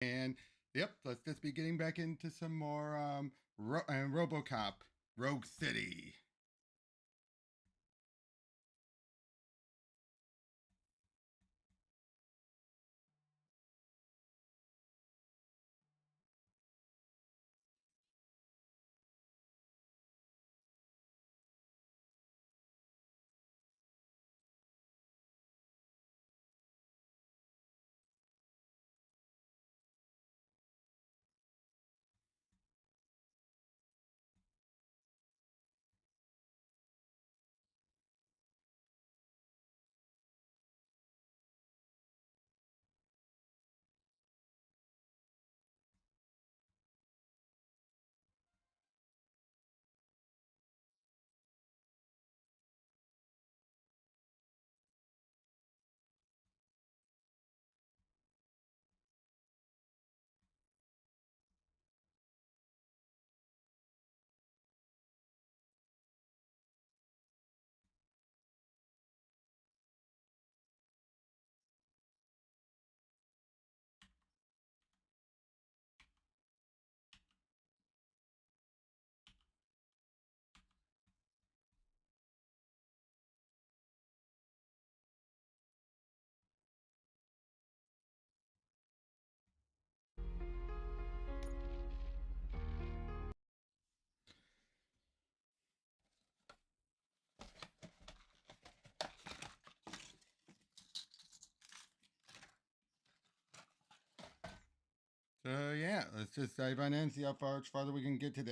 And yep, let's just be getting back into some more Robocop Rogue City. So yeah, let's just dive on in and see how far farther we can get today.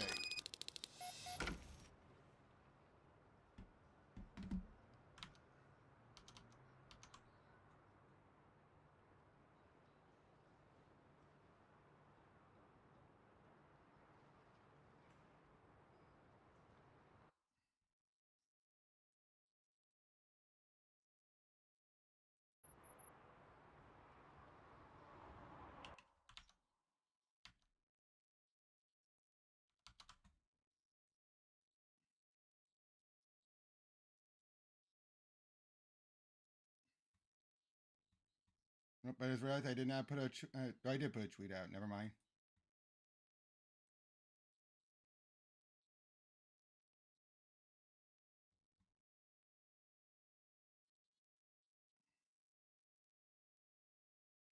Nope, I just realized I did not put I did put a tweet out. Never mind.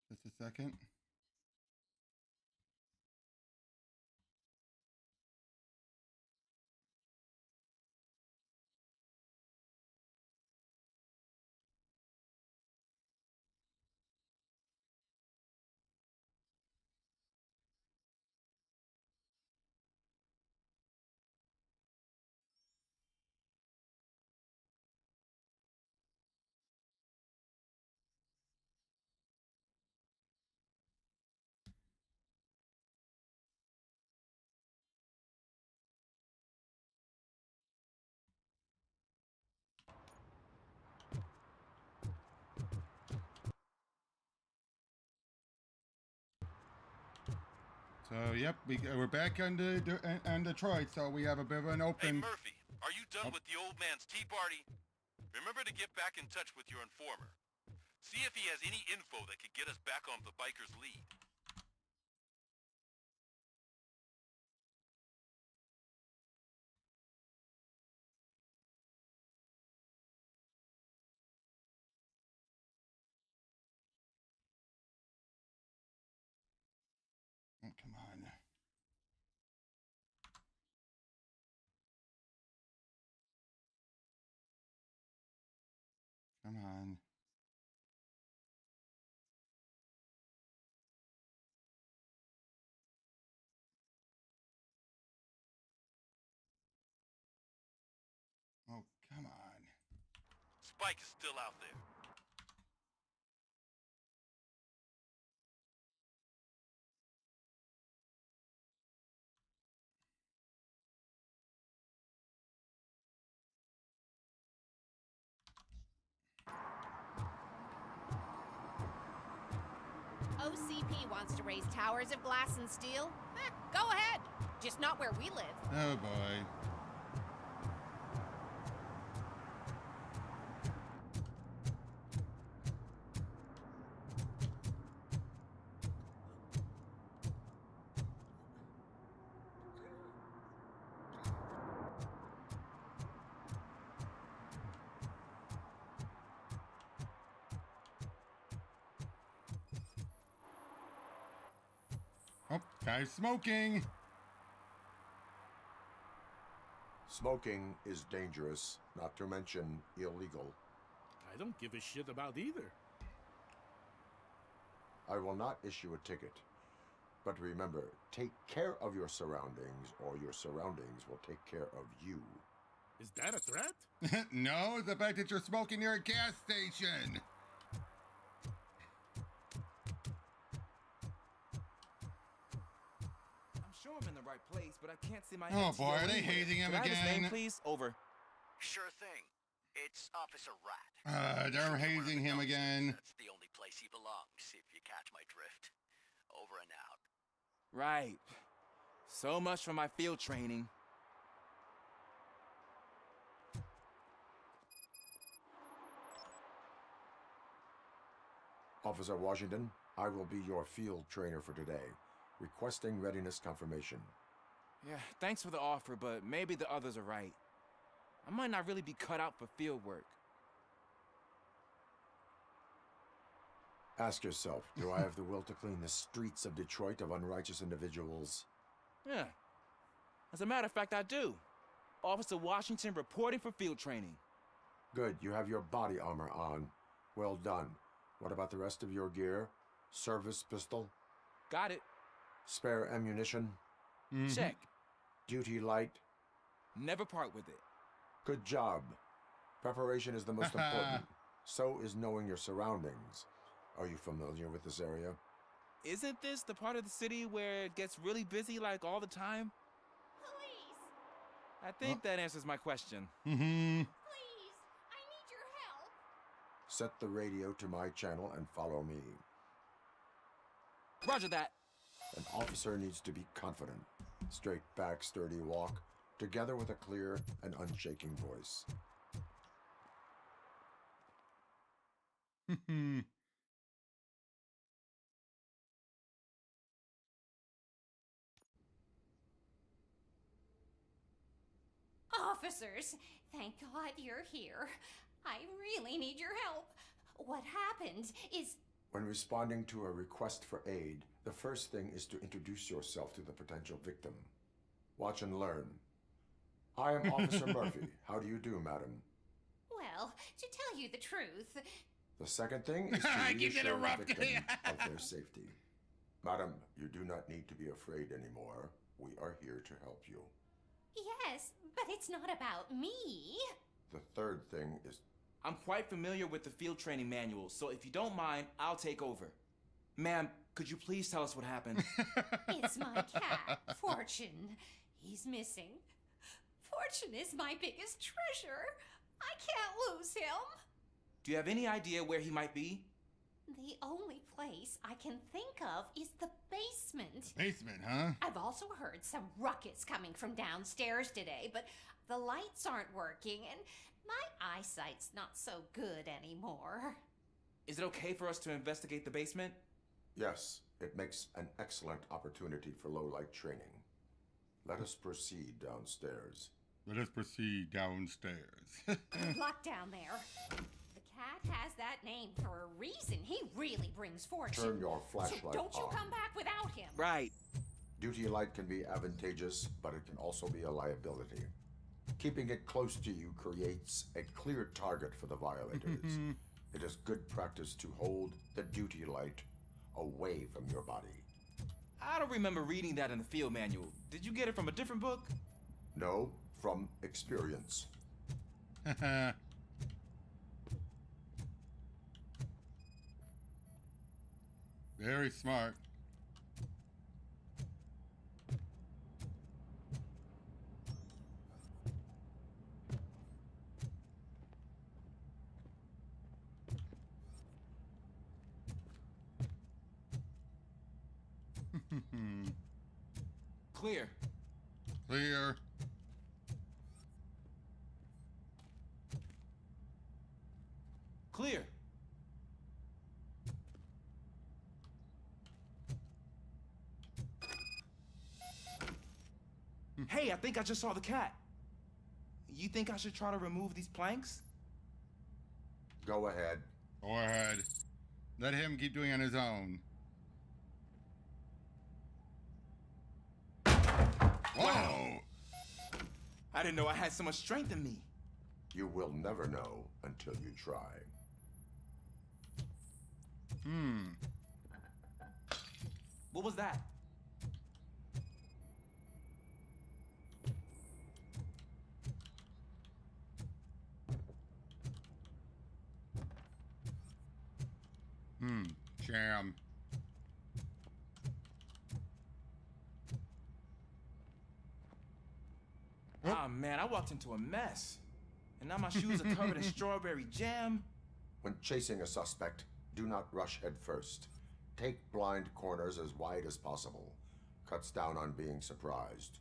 Just a second. So yep, we're back on Detroit. So we have a bit of an Hey open. Murphy, are you done with the old man's tea party? Remember to get back in touch with your informer. See if he has any info that could get us back on the biker's lead. Oh, come on. Come on. Oh, come on. Spike is still out there. OCP wants to raise towers of glass and steel? Go ahead. Just not where we live. Oh boy. Oh, guy's smoking. Smoking is dangerous, not to mention illegal. I don't give a shit about either. I will not issue a ticket. But remember, take care of your surroundings, or your surroundings will take care of you. Is that a threat? No, it's the fact that you're smoking near a gas station. I'm sure I'm in the right place, but I can't see my Oh MTO boy, are they anywhere. hazing him Can I have his name, again? please? Over. Sure thing. It's Officer Rat. They're Shoot him around hazing the him dumpsters. again. That's the only place he belongs, if you catch my drift. Over and out. Right. So much for my field training. Officer Washington, I will be your field trainer for today. Requesting readiness confirmation. Yeah, thanks for the offer, but maybe the others are right. I might not really be cut out for field work. Ask yourself, do I have the will to clean the streets of Detroit of unrighteous individuals? Yeah. As a matter of fact, I do. Officer Washington reporting for field training. Good, you have your body armor on. Well done. What about the rest of your gear? Service pistol? Got it. Spare ammunition? Check. Duty light? Never part with it. Good job. Preparation is the most important. So is knowing your surroundings. Are you familiar with this area? Isn't this the part of the city where it gets really busy like all the time? Police! I think that answers my question. Please! I need your help! Set the radio to my channel and follow me. Roger that. An officer needs to be confident. Straight back, sturdy walk, together with a clear and unshaking voice. Officers, thank God you're here. I really need your help. What happened is... When responding to a request for aid, the first thing is to introduce yourself to the potential victim. Watch and learn. I am Officer Murphy. How do you do, madam? Well, to tell you the truth... The second thing is to I keep reassure the interrupting. victim of their safety. Madam, you do not need to be afraid anymore. We are here to help you. Yes, but it's not about me. The third thing is... I'm quite familiar with the field training manual, so if you don't mind, I'll take over. Ma'am, could you please tell us what happened? It's my cat, Fortune. He's missing. Fortune is my biggest treasure. I can't lose him. Do you have any idea where he might be? The only place I can think of is the basement. Basement, huh? I've also heard some ruckus coming from downstairs today, but the lights aren't working and my eyesight's not so good anymore. Is it okay for us to investigate the basement? Yes, it makes an excellent opportunity for low-light training. Let us proceed downstairs. Let us proceed downstairs. Good luck down there. The cat has that name for a reason. He really brings fortune. Turn your So flashlight don't you on. come back without him. Right. Duty light can be advantageous, but it can also be a liability. Keeping it close to you creates a clear target for the violators. It is good practice to hold the duty light away from your body. I don't remember reading that in the field manual. Did you get it from a different book? No, from experience. Very smart. Clear. Clear. Clear. Hey, I think I just saw the cat. You think I should try to remove these planks? Go ahead. Go ahead. Let him keep doing it on his own. I didn't know I had so much strength in me. You will never know until you try. What was that? Jam. Ah, man, I walked into a mess. And now my shoes are covered in strawberry jam. When chasing a suspect, do not rush head first. Take blind corners as wide as possible. Cuts down on being surprised.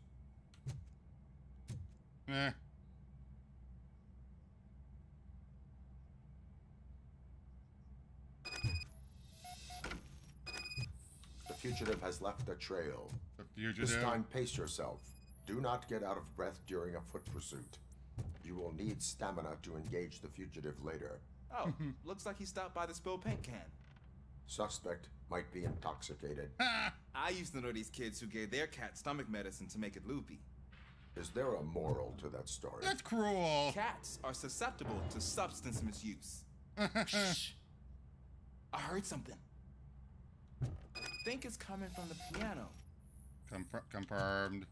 Eh. The fugitive has left a trail. The fugitive. This time, pace yourself. Do not get out of breath during a foot pursuit. You will need stamina to engage the fugitive later. Oh, looks like he stopped by the spilled paint can. Suspect might be intoxicated. I used to know these kids who gave their cat stomach medicine to make it loopy. Is there a moral to that story? That's cruel. Cats are susceptible to substance misuse. Shh. I heard something. I think it's coming from the piano. Confirmed.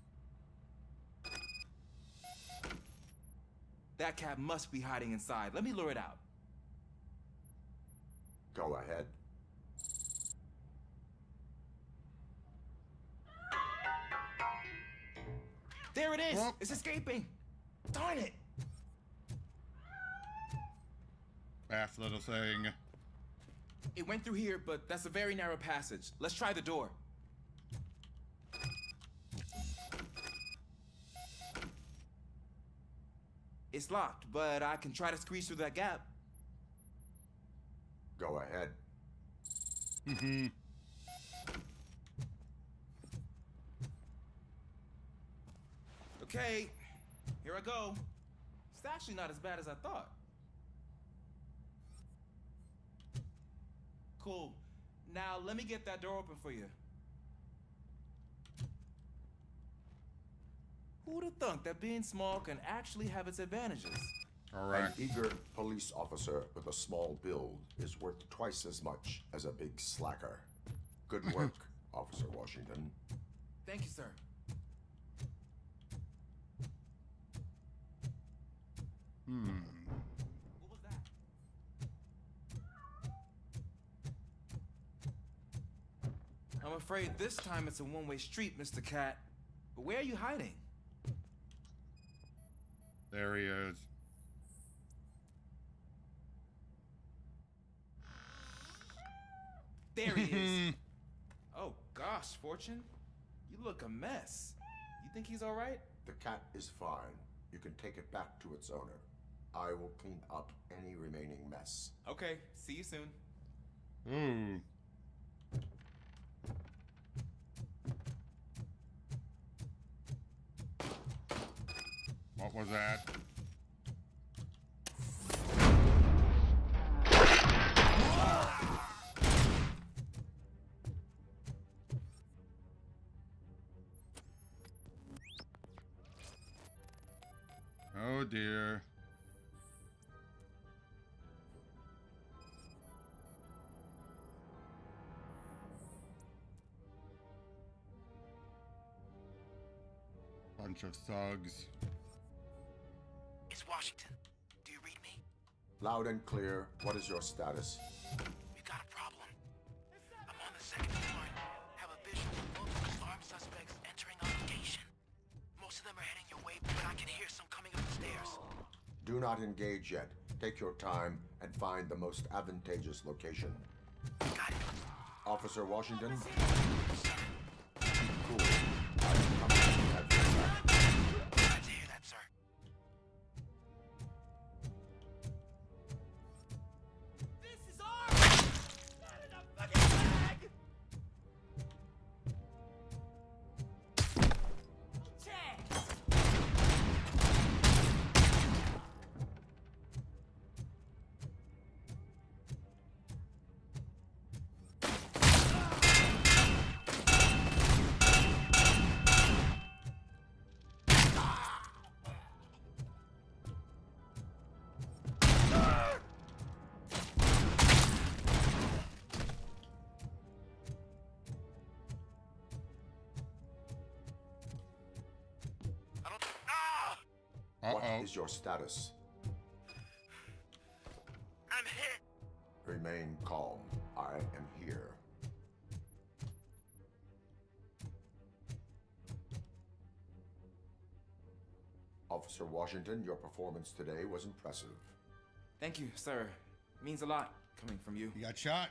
That cat must be hiding inside. Let me lure it out. Go ahead. There it is! Oh. It's escaping! Darn it! Fast little thing. It went through here, but that's a very narrow passage. Let's try the door. It's locked, but I can try to squeeze through that gap. Go ahead. Okay, here I go. It's actually not as bad as I thought. Cool. Now let me get that door open for you. Who'd have thunk that being small can actually have its advantages? Correct. An eager police officer with a small build is worth twice as much as a big slacker. Good work, Officer Washington. Thank you, sir. What was that? I'm afraid this time it's a one-way street, Mr. Cat. But where are you hiding? There he is. There he is. Oh gosh, Fortune. You look a mess. You think he's all right? The cat is fine. You can take it back to its owner. I will clean up any remaining mess. Okay, see you soon. Ooh. What was that? Oh dear. Bunch of thugs. It's Washington. Do you read me? Loud and clear. What is your status? We've got a problem. I'm on the second floor. Have a visual of multiple armed suspects entering our location. Most of them are heading your way, but I can hear some coming up the stairs. Do not engage yet. Take your time and find the most advantageous location. Got it. Officer Washington, Sir, keep cool. I am coming to have your back. glad to hear that, sir. This is ours! Not in a fucking bag! Chance! What Uh-oh. is your status? I'm hit. Remain calm. I am here. Officer Washington, your performance today was impressive. Thank you, sir. Means a lot coming from you. You got shot.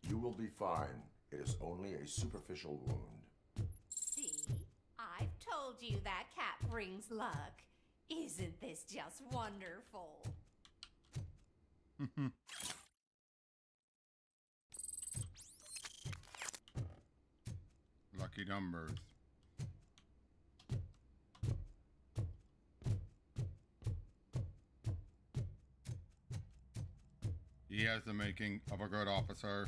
You will be fine. It is only a superficial wound. See? I've told you that cat brings luck. Isn't this just wonderful? Lucky numbers. He has the making of a good officer.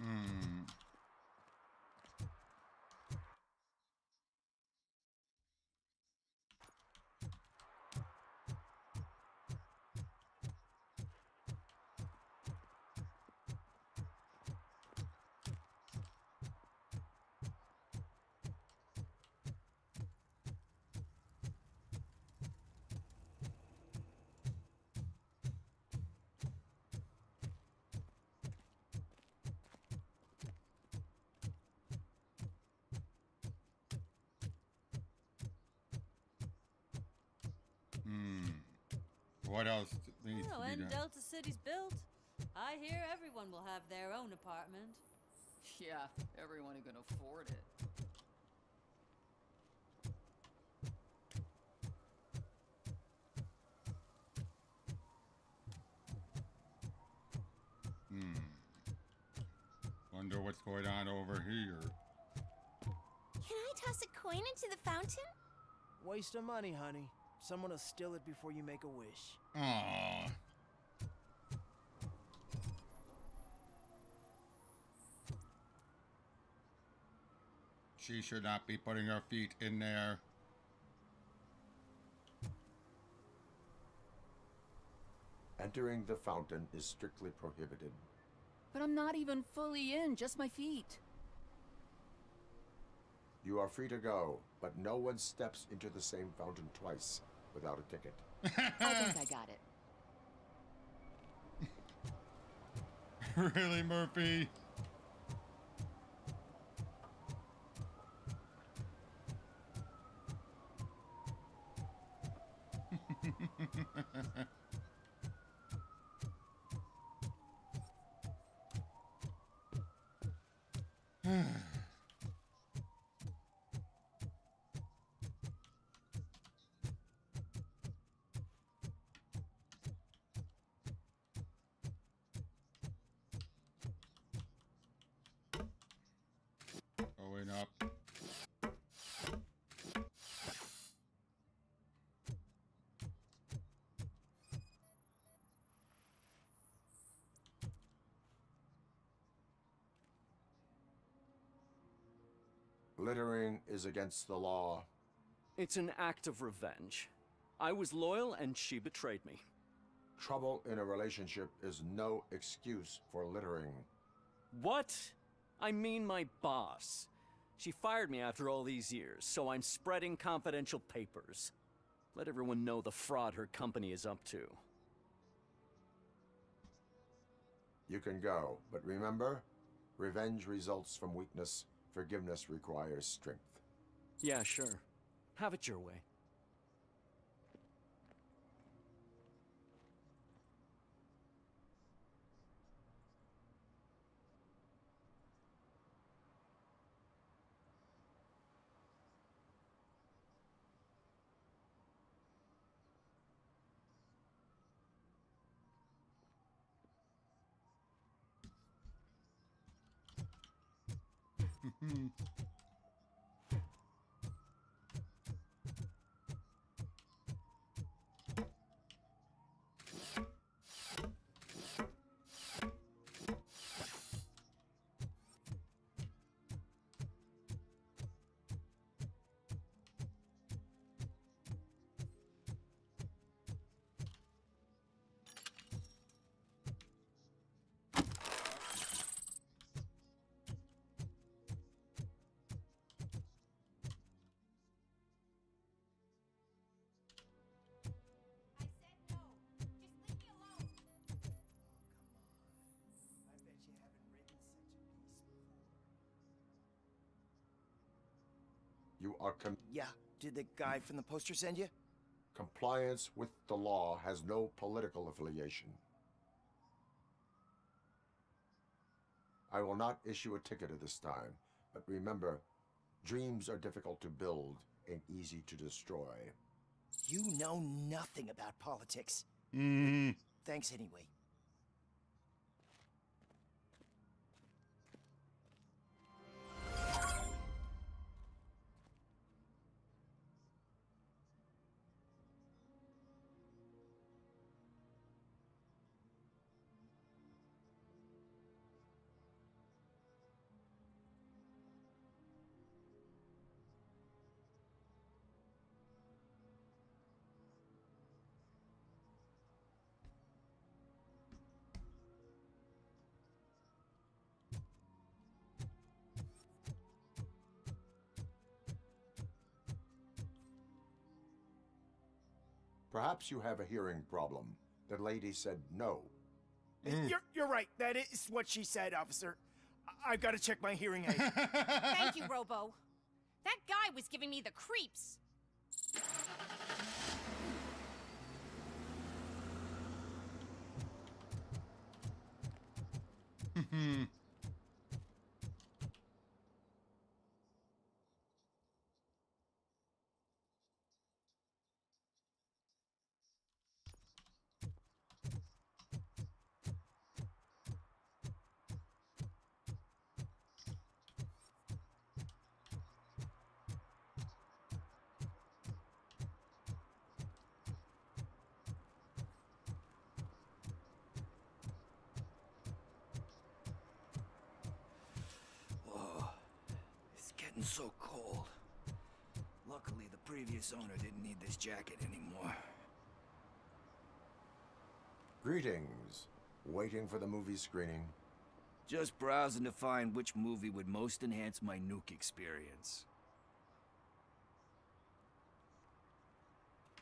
Hmm. What else needs Well, to be when done? Delta City's built, I hear everyone will have their own apartment. Yeah, everyone who can afford it. Wonder what's going on over here. Can I toss a coin into the fountain? Waste of money, honey. Someone will steal it before you make a wish. Aww. She should not be putting her feet in there. Entering the fountain is strictly prohibited. But I'm not even fully in, just my feet. You are free to go, but no one steps into the same fountain twice without a ticket. I think I got it. Really, Murphy? Going up. Littering is against the law. It's an act of revenge. I was loyal and she betrayed me. Trouble in a relationship is no excuse for littering. What? I mean my boss. She fired me after all these years, so I'm spreading confidential papers. Let everyone know the fraud her company is up to. You can go, but remember, revenge results from weakness. Forgiveness requires strength. Yeah, sure. Have it your way. You are Yeah, did the guy from the poster send you? compliance with the law has no political affiliation. I will not issue a ticket at this time, but remember, dreams are difficult to build and easy to destroy. You know nothing about politics. Thanks anyway. Perhaps you have a hearing problem. The lady said no. You're right. That is what she said, officer. I've got to check my hearing aid. Thank you, Robo. That guy was giving me the creeps. It's getting so cold. Luckily, the previous owner didn't need this jacket anymore. Greetings. Waiting for the movie screening. Just browsing to find which movie would most enhance my nuke experience.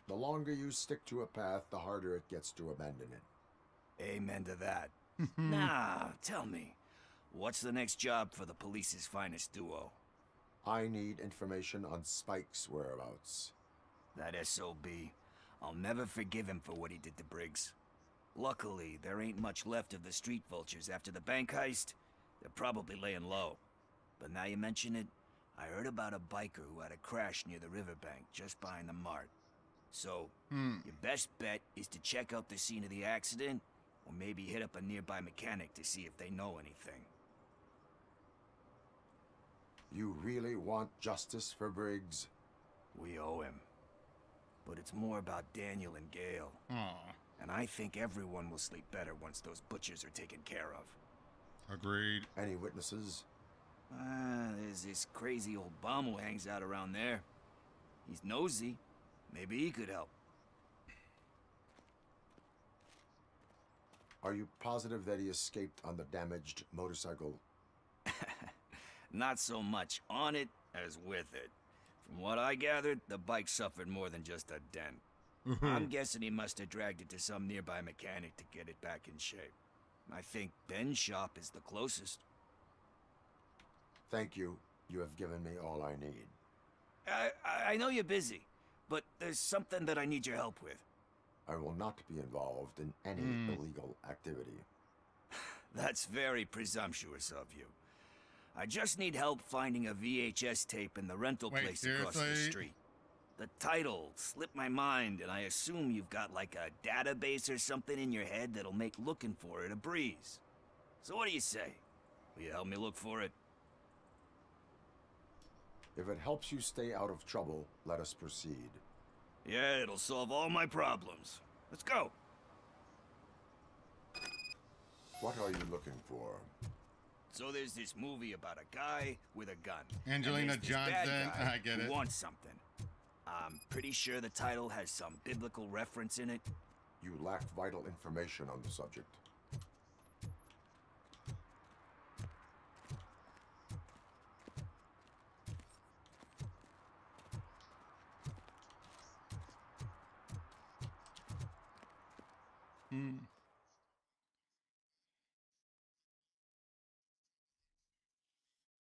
The longer you stick to a path, the harder it gets to abandon it. Amen to that. Now, tell me, what's the next job for the police's finest duo? I need information on Spike's whereabouts. That SOB. I'll never forgive him for what he did to Briggs. Luckily, there ain't much left of the street vultures after the bank heist. They're probably laying low. But now you mention it, I heard about a biker who had a crash near the riverbank just behind the mart. So, your best bet is to check out the scene of the accident, or maybe hit up a nearby mechanic to see if they know anything. You really want justice for Briggs? We owe him. But it's more about Daniel and Gale. And I think everyone will sleep better once those butchers are taken care of. Agreed. Any witnesses? There's this crazy old bum who hangs out around there. He's nosy. Maybe he could help. Are you positive that he escaped on the damaged motorcycle? Not so much on it as with it. From what I gathered, the bike suffered more than just a dent. I'm guessing he must have dragged it to some nearby mechanic to get it back in shape. I think Ben's shop is the closest. Thank you. You have given me all I need. I know you're busy, but there's something that I need your help with. I will not be involved in any illegal activity. That's very presumptuous of you. I just need help finding a VHS tape in the rental place across the street. The title slipped my mind, and I assume you've got like a database or something in your head that'll make looking for it a breeze. So what do you say? Will you help me look for it? If it helps you stay out of trouble, let us proceed. Yeah, it'll solve all my problems. Let's go. What are you looking for? So there's this movie about a guy with a gun. Angelina Johnson, I get it. Who wants something. I'm pretty sure the title has some biblical reference in it. You lack vital information on the subject.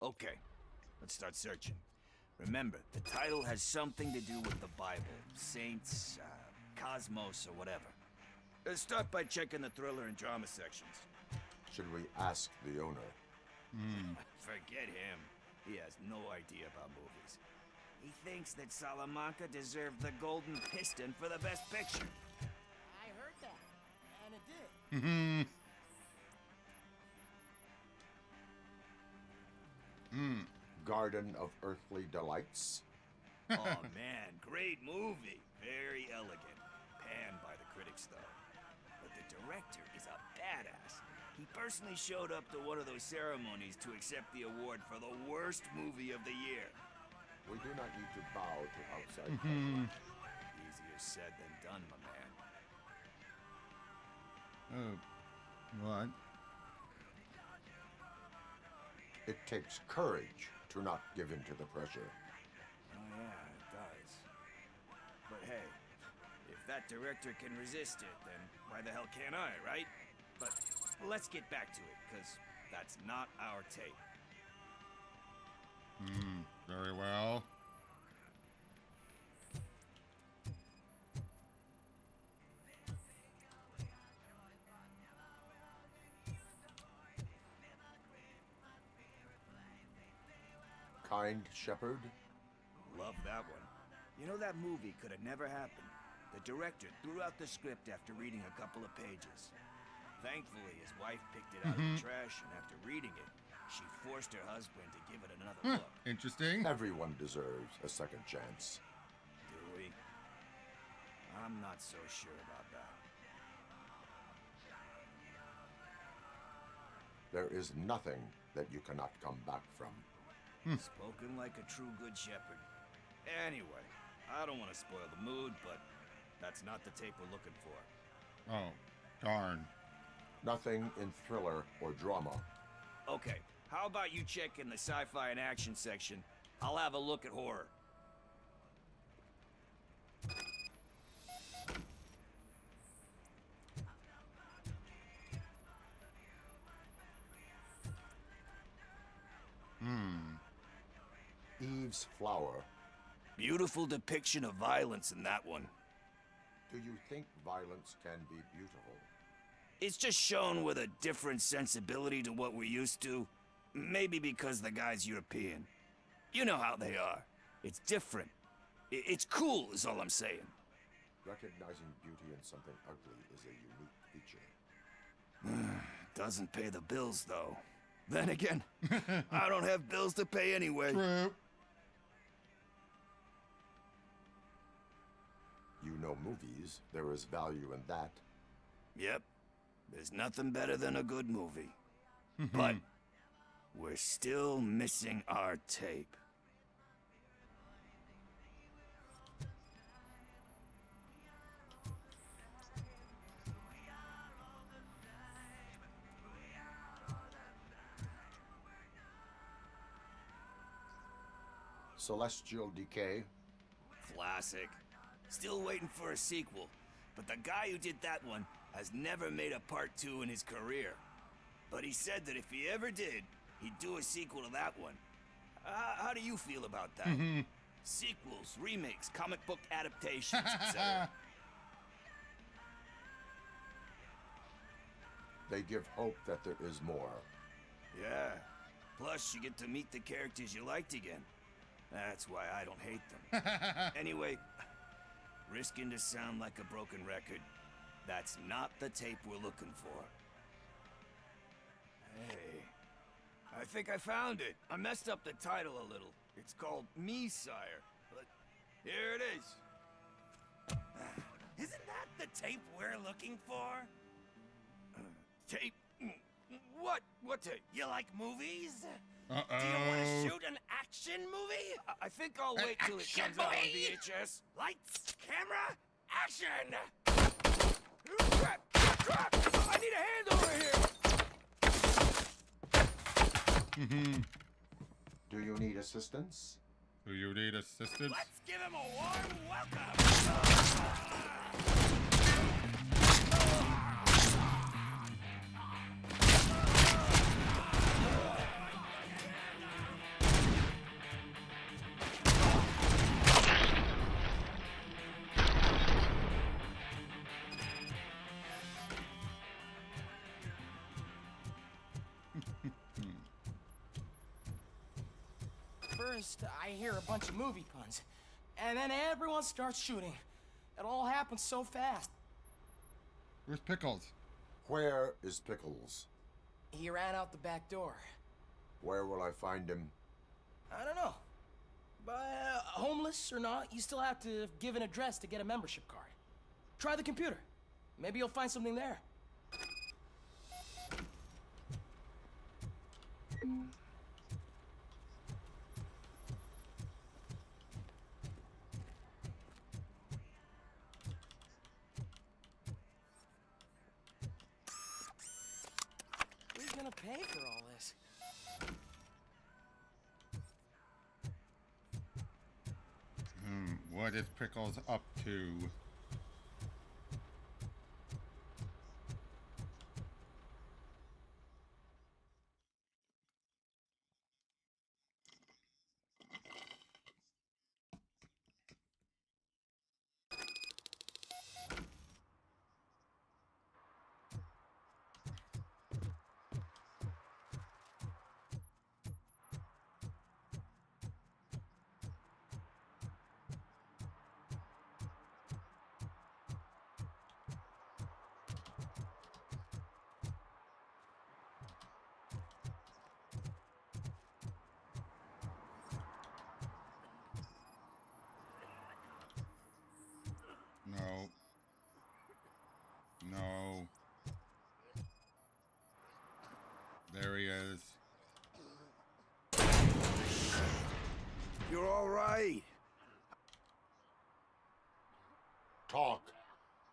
Okay, let's start searching. Remember, the title has something to do with the Bible, saints, cosmos, or whatever. Let's start by checking the thriller and drama sections. Should we ask the owner? Forget him. He has no idea about movies. He thinks that Salamanca deserved the Golden Piston for the Best Picture. I heard that, and it did. Garden of Earthly Delights? Oh man, great movie. Very elegant. Panned by the critics though. But the director is a badass. He personally showed up to one of those ceremonies to accept the award for the worst movie of the year. We do not need to bow to outside pressure. Easier said than done, my man. Oh, what? It takes courage to not give in to the pressure. Oh yeah, it does. But hey, if that director can resist it, then why the hell can't I, right? But let's get back to it, because that's not our tape. Very well. Kind Shepherd? Love that one. You know, that movie could have never happened. The director threw out the script after reading a couple of pages. Thankfully, his wife picked it out of the trash, and after reading it, she forced her husband to give it another look. Interesting. Everyone deserves a second chance. Do we? I'm not so sure about that. There is nothing that you cannot come back from. Spoken like a true good shepherd. Anyway, I don't want to spoil the mood, but that's not the tape we're looking for. Oh, darn. Nothing in thriller or drama. Okay, how about you check in the sci-fi and action section? I'll have a look at horror. Eve's Flower. Beautiful depiction of violence in that one. Do you think violence can be beautiful? It's just shown with a different sensibility to what we're used to. Maybe because the guy's European. You know how they are. It's different. It's cool, is all I'm saying. Recognizing beauty in something ugly is a unique feature. Doesn't pay the bills, though. Then again, I don't have bills to pay anyway. True. You know movies. There is value in that. Yep. There's nothing better than a good movie. But we're still missing our tape. Celestial Decay. Classic. Still waiting for a sequel. But the guy who did that one has never made a part 2 in his career. But he said that if he ever did, he'd do a sequel to that one. How do you feel about that? Sequels, remakes, comic book adaptations, etc. They give hope that there is more. Yeah. Plus, you get to meet the characters you liked again. That's why I don't hate them. Anyway, risking to sound like a broken record, that's not the tape we're looking for. Hey, I think I found it. I messed up the title a little. It's called Me, Sire. But here it is. Isn't that the tape we're looking for? Tape? What? What tape? You like movies? Uh-oh. Do you want to shoot an action movie? I think I'll wait till it comes out on VHS. Lights, camera, action! Crap! Crap! I need a hand over here! Do you need assistance? Do you need assistance? Let's give him a warm welcome! First, I hear a bunch of movie puns, and then everyone starts shooting. It all happens so fast. Where's Pickles? Where is Pickles? He ran out the back door. Where will I find him? I don't know. But homeless or not, you still have to give an address to get a membership card. Try the computer. Maybe you'll find something there. Who's gonna pay for all this? What is Pickles up to? No. No. There he is. You're all right. Talk.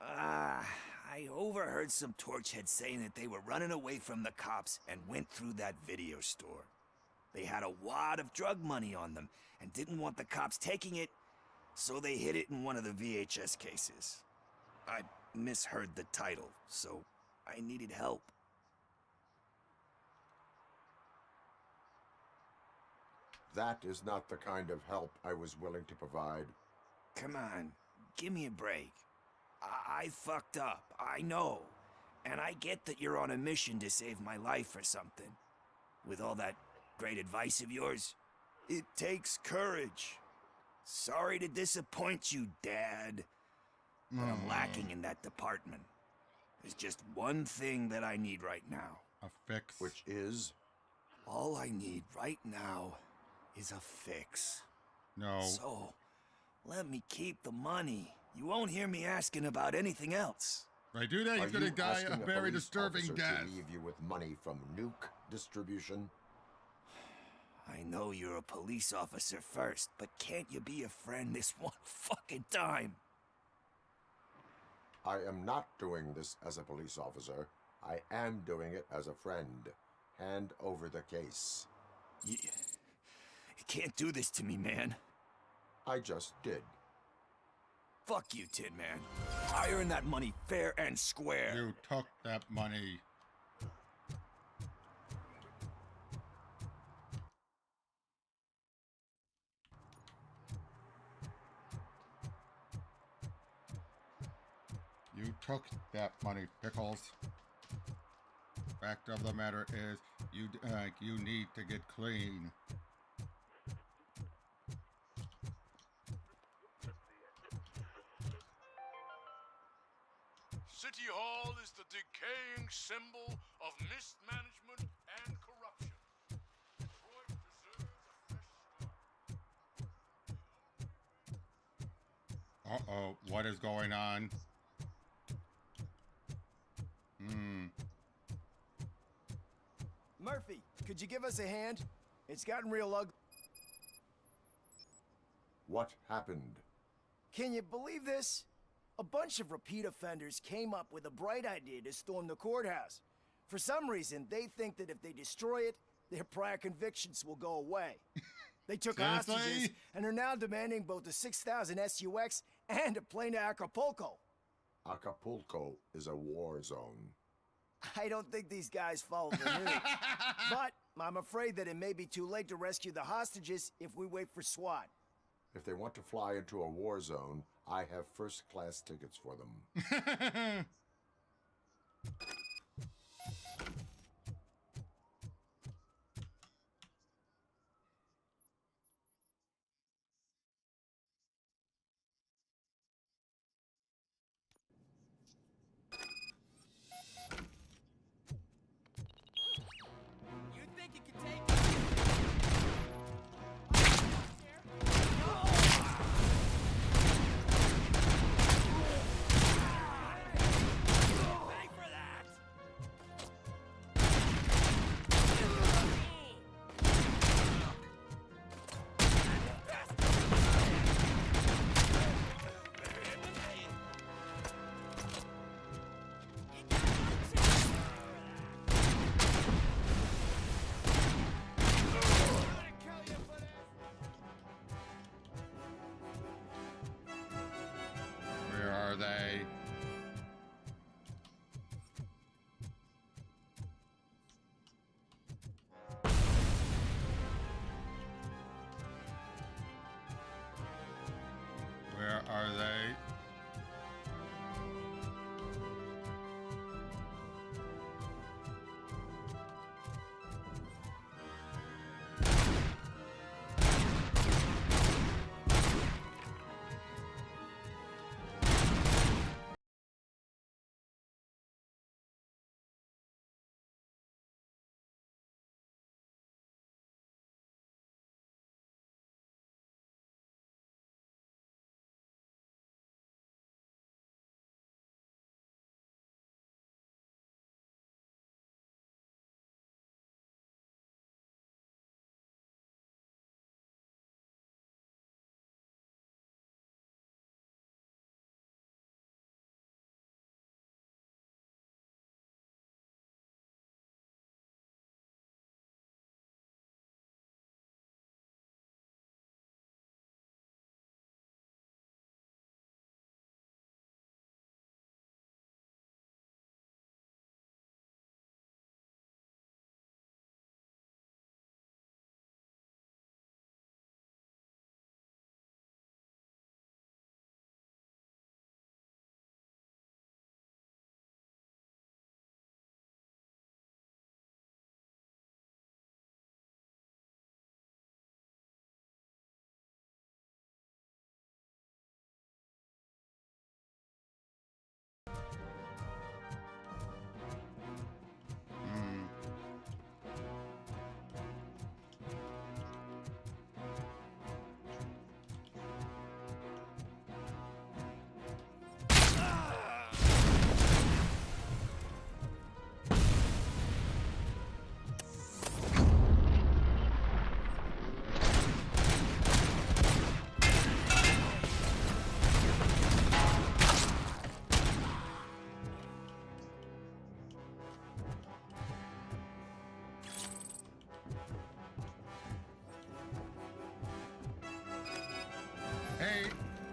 I overheard some torchheads saying that they were running away from the cops and went through that video store. They had a wad of drug money on them and didn't want the cops taking it, so they hid it in one of the VHS cases. I misheard the title, so I needed help. That is not the kind of help I was willing to provide. Come on, give me a break. I fucked up, I know. And I get that you're on a mission to save my life or something. With all that great advice of yours, it takes courage. Sorry to disappoint you, Dad. But I'm lacking in that department. There's just one thing that I need right now. A fix. Which is? All I need right now is a fix. No. So, let me keep the money. You won't hear me asking about anything else. If I do that, he's gonna die a very disturbing death. To leave you with money from nuke distribution? I know you're a police officer first, but can't you be a friend this one fucking time? I am not doing this as a police officer. I am doing it as a friend. Hand over the case. You can't do this to me, man. I just did. Fuck you, Tin Man. I earned that money fair and square. You took that money. You took that money, Pickles. Fact of the matter is, you need to get clean. City Hall is the decaying symbol of mismanagement and corruption. Detroit deserves a fresh start. Uh-oh, what is going on? Murphy, could you give us a hand? It's gotten real ugly. What happened? Can you believe this? A bunch of repeat offenders came up with a bright idea to storm the courthouse. For some reason, they think that if they destroy it, their prior convictions will go away. They took hostages and are now demanding both a 6,000 SUX and a plane to Acapulco. Acapulco is a war zone. I don't think these guys follow the news. But I'm afraid that it may be too late to rescue the hostages if we wait for SWAT. If they want to fly into a war zone, I have first-class tickets for them. You think you can take it? Pay for that! Where are they? Where are they?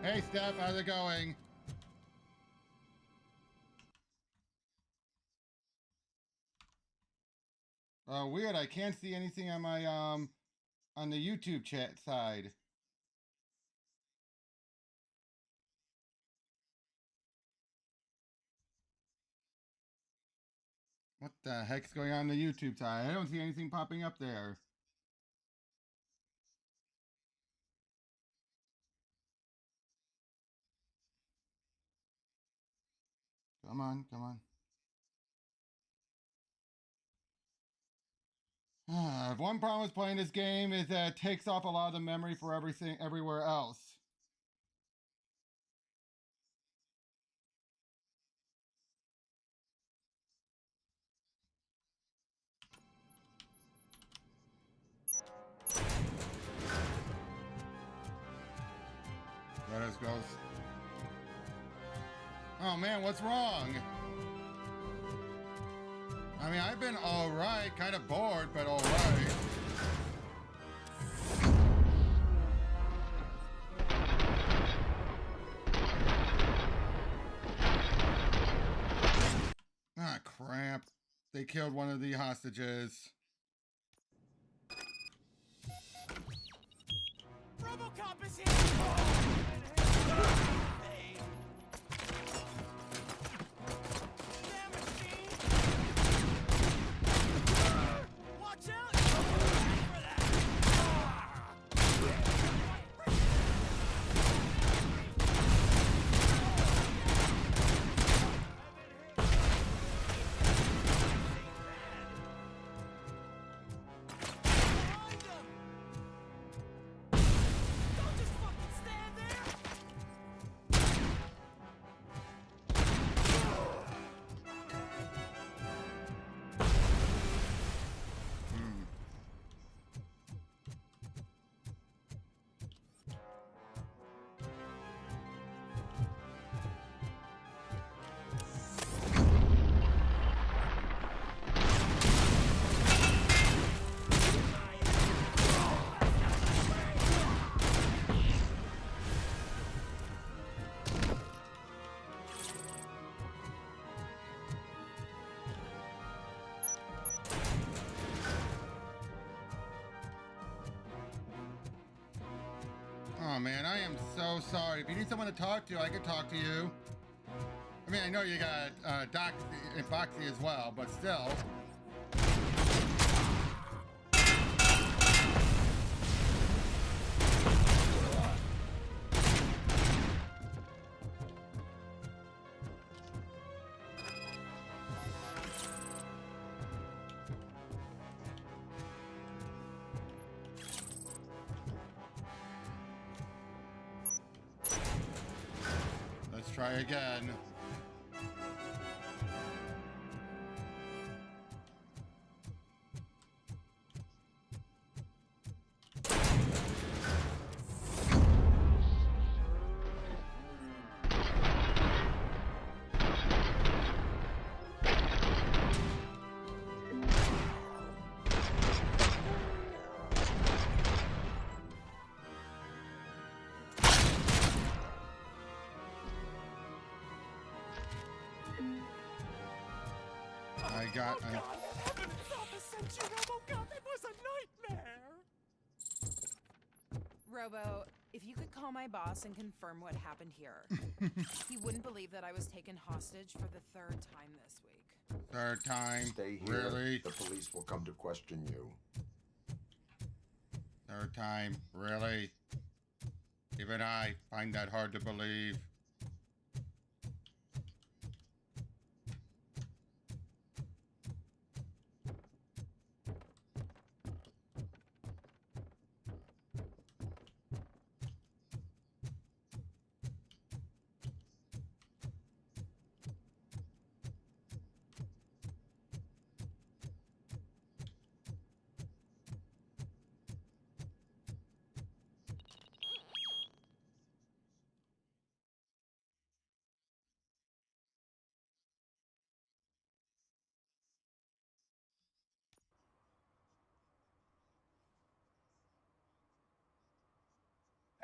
Hey, Steph, how's it going? Weird, I can't see anything on my, on the YouTube chat side. What the heck's going on the YouTube side? I don't see anything popping up there. Come on, come on. One problem with playing this game is that it takes off a lot of the memory for everything everywhere else. Let us go. Oh man, what's wrong? I mean, I've been alright, kind of bored, but alright. Ah, crap. They killed one of the hostages. Robocop is here! Watch out! For that! Oh man, I am so sorry. If you need someone to talk to, I could talk to you. I mean, I know you got Doxy and Foxy as well, but still. Let's try again. God, heaven's office sent you, Robocop! It was a nightmare! Robo, if you could call my boss and confirm what happened here. He wouldn't believe that I was taken hostage for the third time this week. Third time? Stay here. Really? The police will come to question you. Third time? Really? Even I find that hard to believe.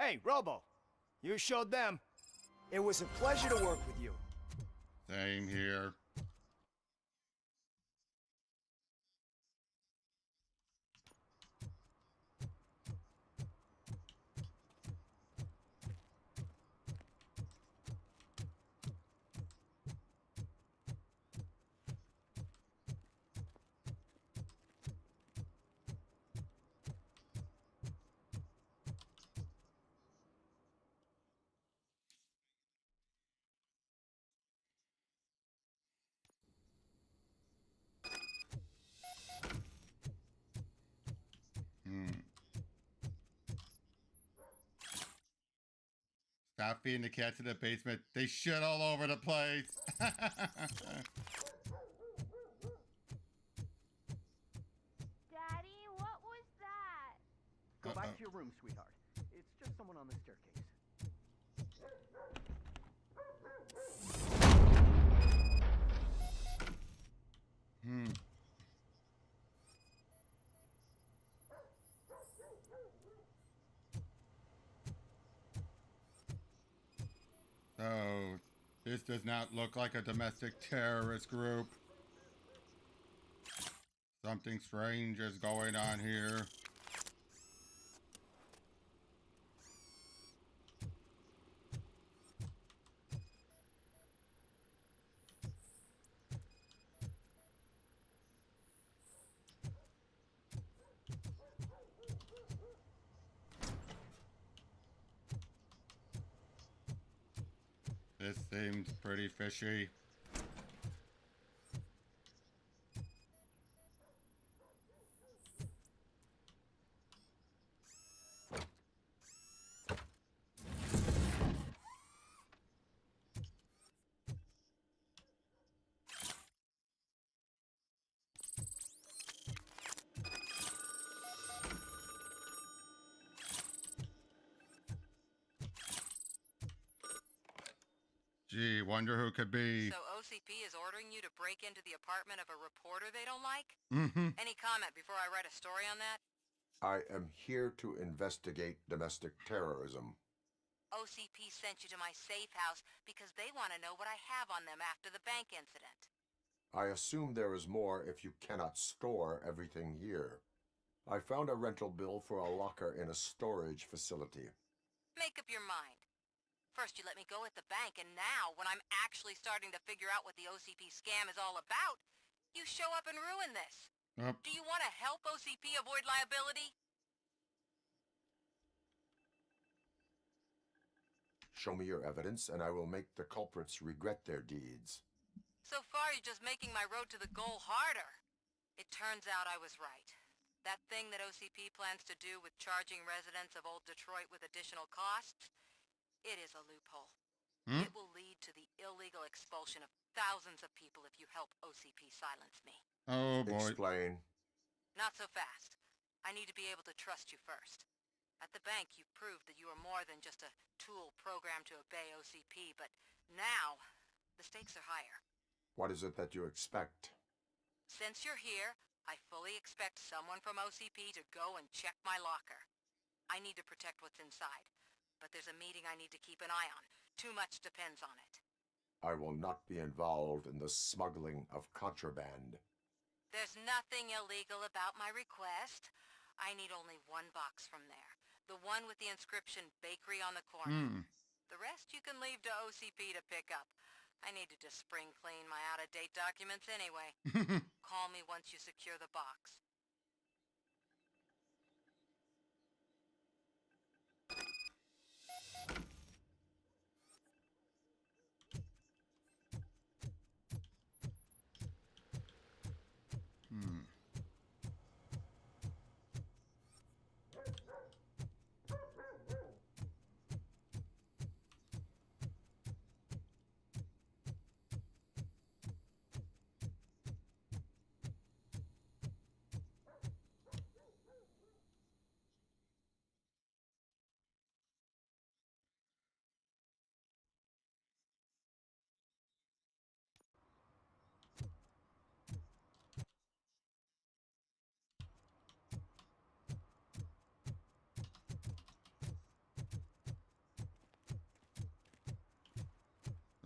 Hey, Robo, you showed them. It was a pleasure to work with you. Same here. Stop feeding the cats in the basement. They shit all over the place. Daddy, what was that? Go back to your room, sweetheart. It's just someone on the staircase. So, this does not look like a domestic terrorist group. Something strange is going on here. This seems pretty fishy. Gee, wonder who could be. So OCP is ordering you to break into the apartment of a reporter they don't like? Mm-hmm. Any comment before I write a story on that? I am here to investigate domestic terrorism. OCP sent you to my safe house because they want to know what I have on them after the bank incident. I assume there is more if you cannot store everything here. I found a rental bill for a locker in a storage facility. Make up your mind. First you let me go at the bank, and now, when I'm actually starting to figure out what the OCP scam is all about, you show up and ruin this. Yep. Do you want to help OCP avoid liability? Show me your evidence, and I will make the culprits regret their deeds. So far, you're just making my road to the goal harder. It turns out I was right. That thing that OCP plans to do with charging residents of Old Detroit with additional costs, it is a loophole. It will lead to the illegal expulsion of thousands of people if you help OCP silence me. Oh, boy. Explain. Not so fast. I need to be able to trust you first. At the bank, you proved that you are more than just a tool programmed to obey OCP, but now, the stakes are higher. What is it that you expect? Since you're here, I fully expect someone from OCP to go and check my locker. I need to protect what's inside, but there's a meeting I need to keep an eye on. Too much depends on it. I will not be involved in the smuggling of contraband. There's nothing illegal about my request. I need only one box from there. The one with the inscription Bakery on the corner. The rest you can leave to OCP to pick up. I need to just spring clean my out-of-date documents anyway. Call me once you secure the box.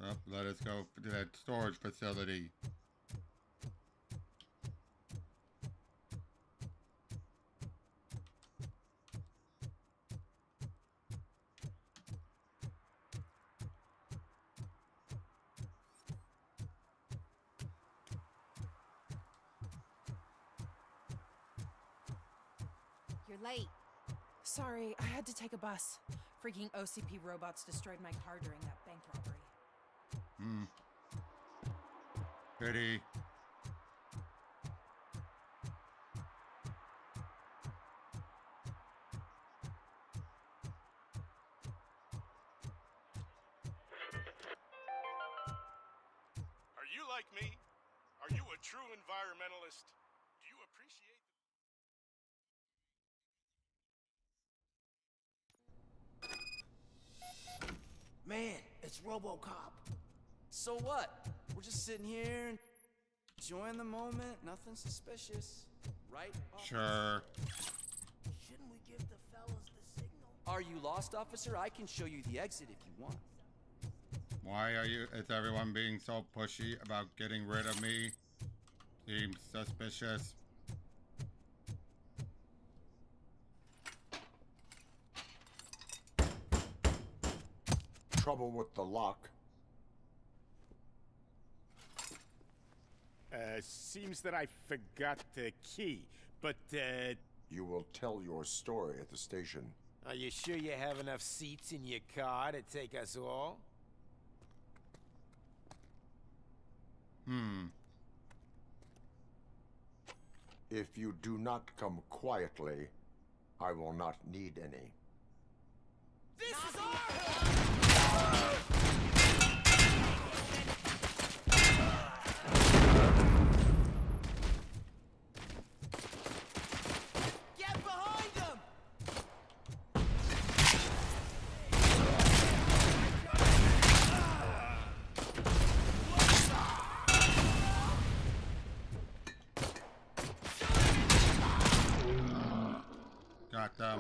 Up, let us go to that storage facility. You're late. Sorry, I had to take a bus. Freaking OCP robots destroyed my car during that bank robbery. Pity. like me? Are you a true environmentalist? Do you appreciate Man, it's Robocop. So what? We're just sitting here and enjoying the moment. Nothing suspicious, right? Sure. Shouldn't we give the fellas the signal? Are you lost, officer? I can show you the exit if you want. Why is everyone being so pushy about getting rid of me? Seems suspicious. Trouble with the lock. Seems that I forgot the key, but, You will tell your story at the station. Are you sure you have enough seats in your car to take us all? If you do not come quietly, I will not need any. This is our Get behind him! Got them.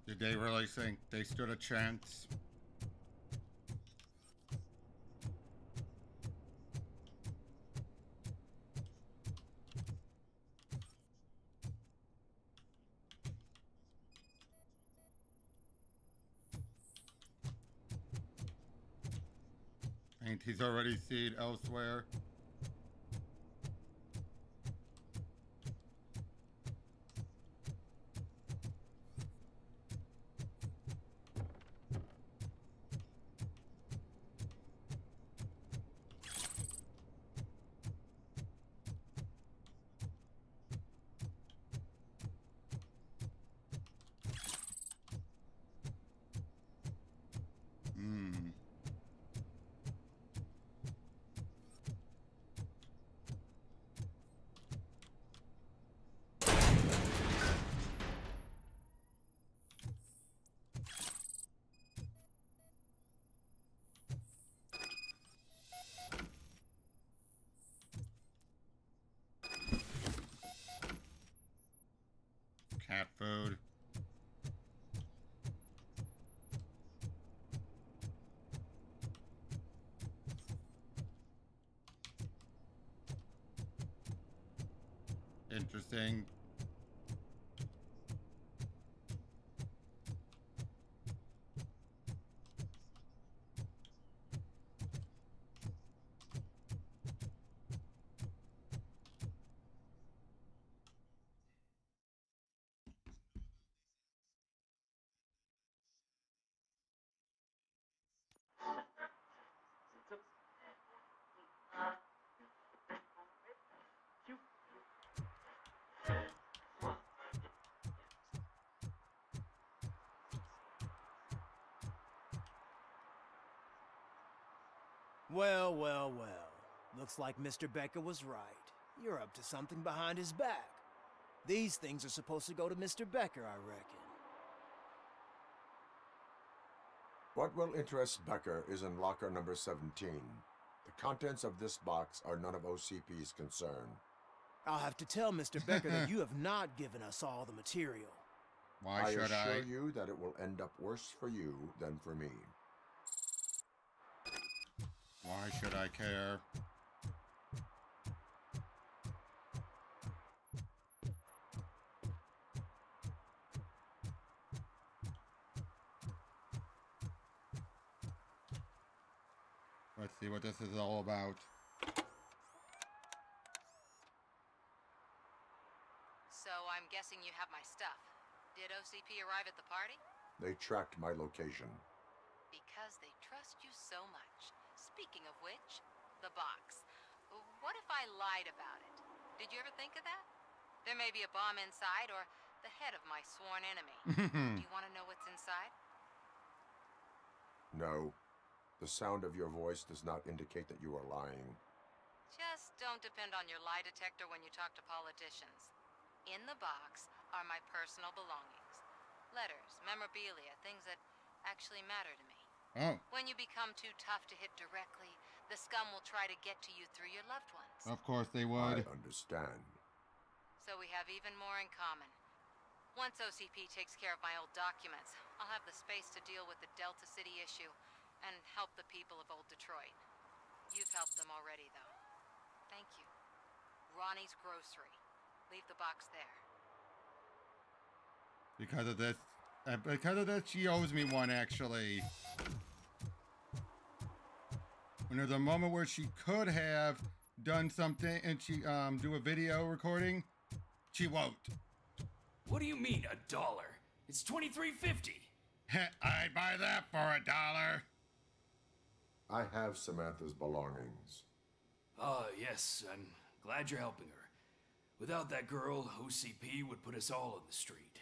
Did they really think they stood a chance? Ain't he's already seen elsewhere? Cat food. Interesting. Well, well, well. Looks like Mr. Becker was right. You're up to something behind his back. These things are supposed to go to Mr. Becker, I reckon. What will interest Becker is in locker number 17. The contents of this box are none of OCP's concern. I'll have to tell Mr. Becker that you have not given us all the material. Why I should assure you that it will end up worse for you than for me. Why should I care? Let's see what this is all about. So I'm guessing you have my stuff. Did OCP arrive at the party? They tracked my location. Because they trust you so much. Speaking of which, the box. What if I lied about it? Did you ever think of that? There may be a bomb inside or the head of my sworn enemy. Do you want to know what's inside? No. The sound of your voice does not indicate that you are lying. Just don't depend on your lie detector when you talk to politicians. In the box are my personal belongings. Letters, memorabilia, things that actually matter to me. Oh. When you become too tough to hit directly, the scum will try to get to you through your loved ones. Of course they would. I understand. So we have even more in common. Once OCP takes care of my old documents, I'll have the space to deal with the Delta City issue and help the people of Old Detroit. You've helped them already, though. Thank you. Ronnie's Grocery. Leave the box there. Because of this, she owes me one, actually. When there's a moment where she could have done something and she do a video recording, she won't. What do you mean, $1? It's $23.50. I'd buy that for $1. I have Samantha's belongings. Yes, I'm glad you're helping her. Without that girl, OCP would put us all on the street.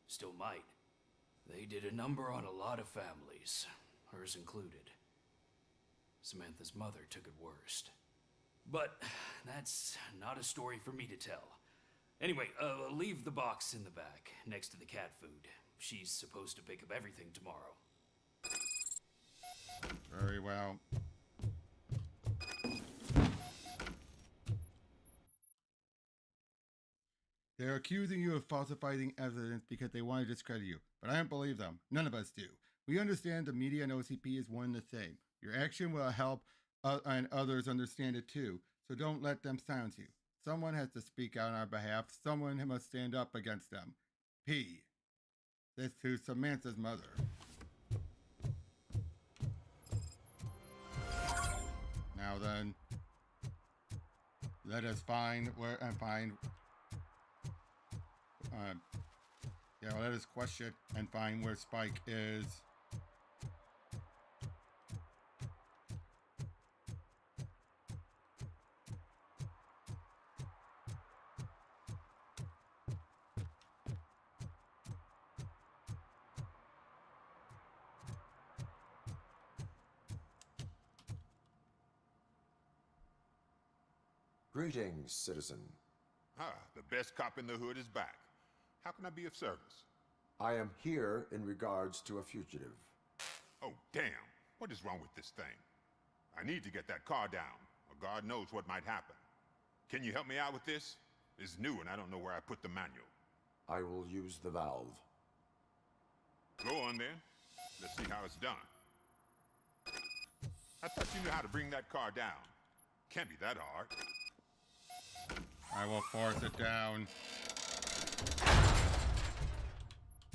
Still might. They did a number on a lot of families, hers included. Samantha's mother took it worst. But that's not a story for me to tell. Anyway, leave the box in the back, next to the cat food. She's supposed to pick up everything tomorrow. Very well. They're accusing you of falsifying evidence because they want to discredit you, but I don't believe them. None of us do. We understand the media and OCP is one and the same. Your action will help and others understand it too, so don't let them silence you. Someone has to speak out on our behalf. Someone must stand up against them. P. This to Samantha's mother. Now then, let us find where and find. Let us question and find where Spike is. Greetings, citizen. The best cop in the hood is back. How can I be of service? I am here in regards to a fugitive. Oh, damn. What is wrong with this thing? I need to get that car down, or God knows what might happen. Can you help me out with this? It's new and I don't know where I put the manual. I will use the valve. Go on then. Let's see how it's done. I thought you knew how to bring that car down. Can't be that hard. I will force it down.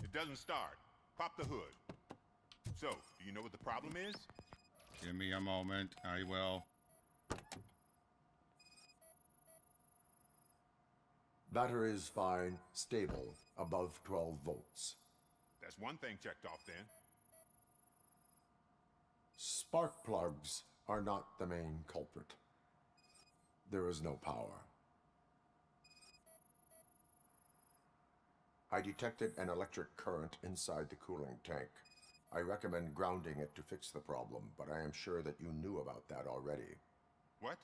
It doesn't start. Pop the hood. So, do you know what the problem is? Give me a moment. I will. Battery is fine, stable, above 12 volts. That's one thing checked off then. Spark plugs are not the main culprit. There is no power. I detected an electric current inside the cooling tank. I recommend grounding it to fix the problem, but I am sure that you knew about that already. What?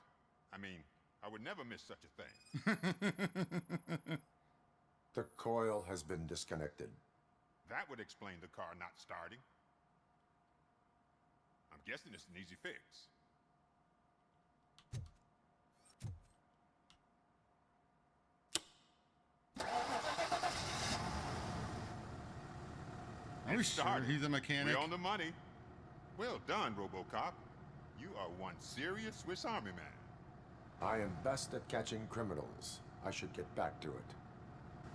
I mean, I would never miss such a thing. The coil has been disconnected. That would explain the car not starting. I'm guessing it's an easy fix. I'm sure he's a mechanic. We're on the money. Well done, Robocop. You are one serious Swiss Army man. I am best at catching criminals. I should get back to it.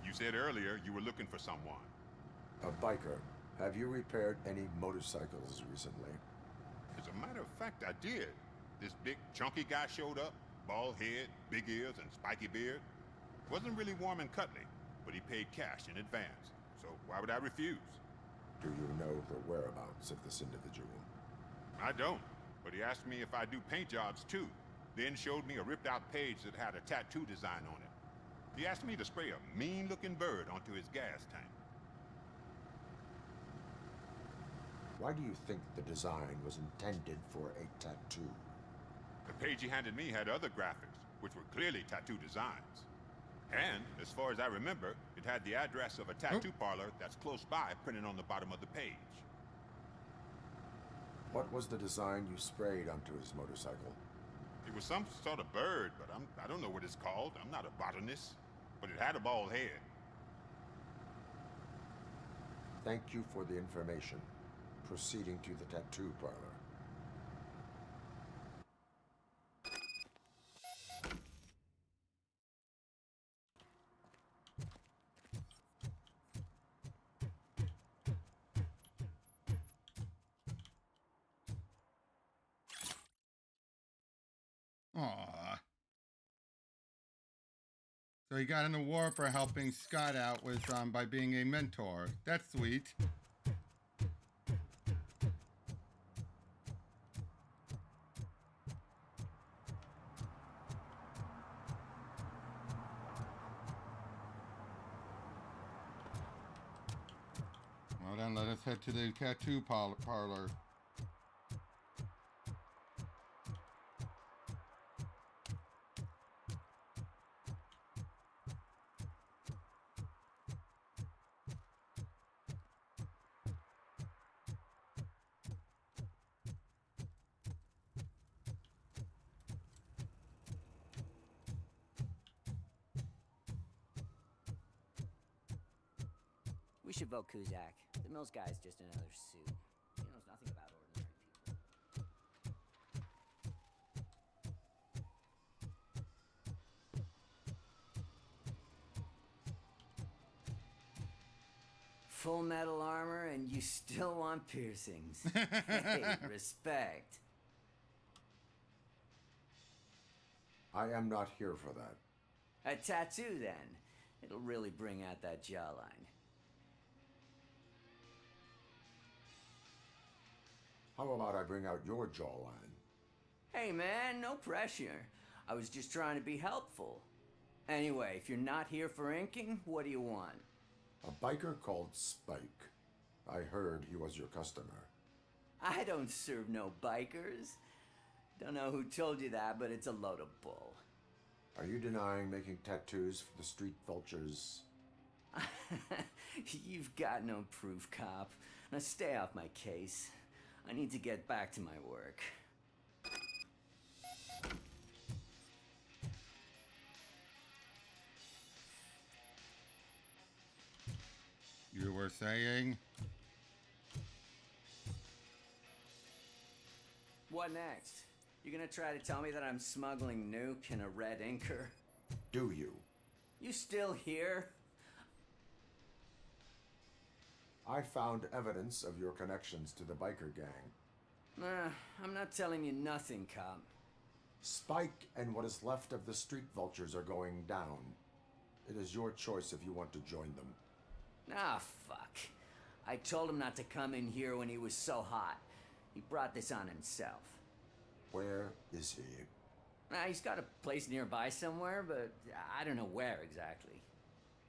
You said earlier you were looking for someone. A biker. Have you repaired any motorcycles recently? As a matter of fact, I did. This big, chunky guy showed up. Bald head, big ears, and spiky beard. Wasn't really warm and cuddly, but he paid cash in advance. So why would I refuse? Do you know the whereabouts of this individual? I don't, but he asked me if I do paint jobs too. Then showed me a ripped out page that had a tattoo design on it. He asked me to spray a mean-looking bird onto his gas tank. Why do you think the design was intended for a tattoo? The page he handed me had other graphics, which were clearly tattoo designs. And, as far as I remember, it had the address of a tattoo parlor that's close by printed on the bottom of the page. What was the design you sprayed onto his motorcycle? It was some sort of bird, but I don't know what it's called. I'm not a botanist. But it had a bald head. Thank you for the information. Proceeding to the tattoo parlor. Aww. So he got an award for helping Scott out with by being a mentor. That's sweet. Well then, let us head to the tattoo parlor. We should vote Kuzak. The Mills guy's just another suit. He knows nothing about ordinary people. Full metal armor and you still want piercings. Hey, respect. I am not here for that. A tattoo, then. It'll really bring out that jawline. How about I bring out your jawline? Hey man, no pressure. I was just trying to be helpful. Anyway, if you're not here for inking, what do you want? A biker called Spike. I heard he was your customer. I don't serve no bikers. Don't know who told you that, but it's a load of bull. Are you denying making tattoos for the street vultures? You've got no proof, cop. Now stay off my case. I need to get back to my work. You were saying? What next? You gonna try to tell me that I'm smuggling nuke in a red inker? Do you? You still here? I found evidence of your connections to the biker gang. I'm not telling you nothing, cop. Spike and what is left of the street vultures are going down. It is your choice if you want to join them. Ah, fuck. I told him not to come in here when he was so hot. He brought this on himself. Where is he? He's got a place nearby somewhere, but I don't know where exactly.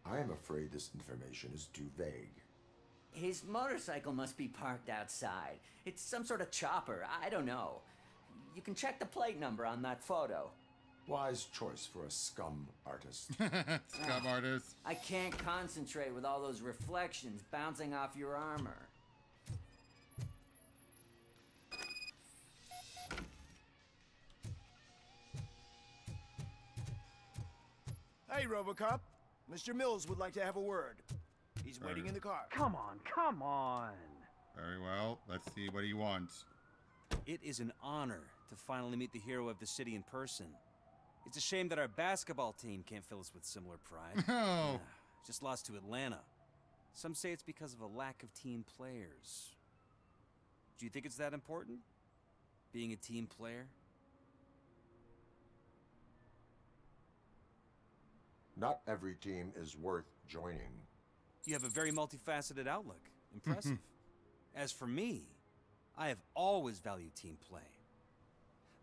I am afraid this information is too vague. His motorcycle must be parked outside. It's some sort of chopper. I don't know. You can check the plate number on that photo. Wise choice for a scum artist. Scum artist. I can't concentrate with all those reflections bouncing off your armor. Hey, Robocop. Mr. Mills would like to have a word. He's waiting in the car. Come on, come on. Very well. Let's see what he wants. It is an honor to finally meet the hero of the city in person. It's a shame that our basketball team can't fill us with similar pride. Oh. Just lost to Atlanta. Some say it's because of a lack of team players. Do you think it's that important? Being a team player? Not every team is worth joining. You have a very multifaceted outlook. Impressive. As for me, I have always valued team play.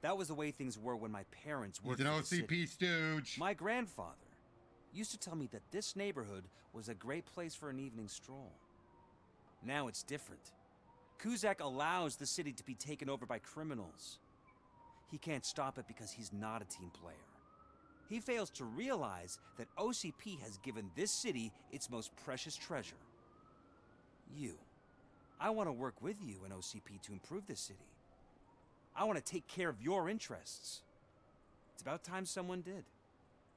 That was the way things were when my parents worked He's an for the OCP city. stooge. My grandfather used to tell me that this neighborhood was a great place for an evening stroll. Now it's different. Kuzak allows the city to be taken over by criminals. He can't stop it because he's not a team player. He fails to realize that OCP has given this city its most precious treasure. You. I want to work with you and OCP to improve this city. I want to take care of your interests. It's about time someone did.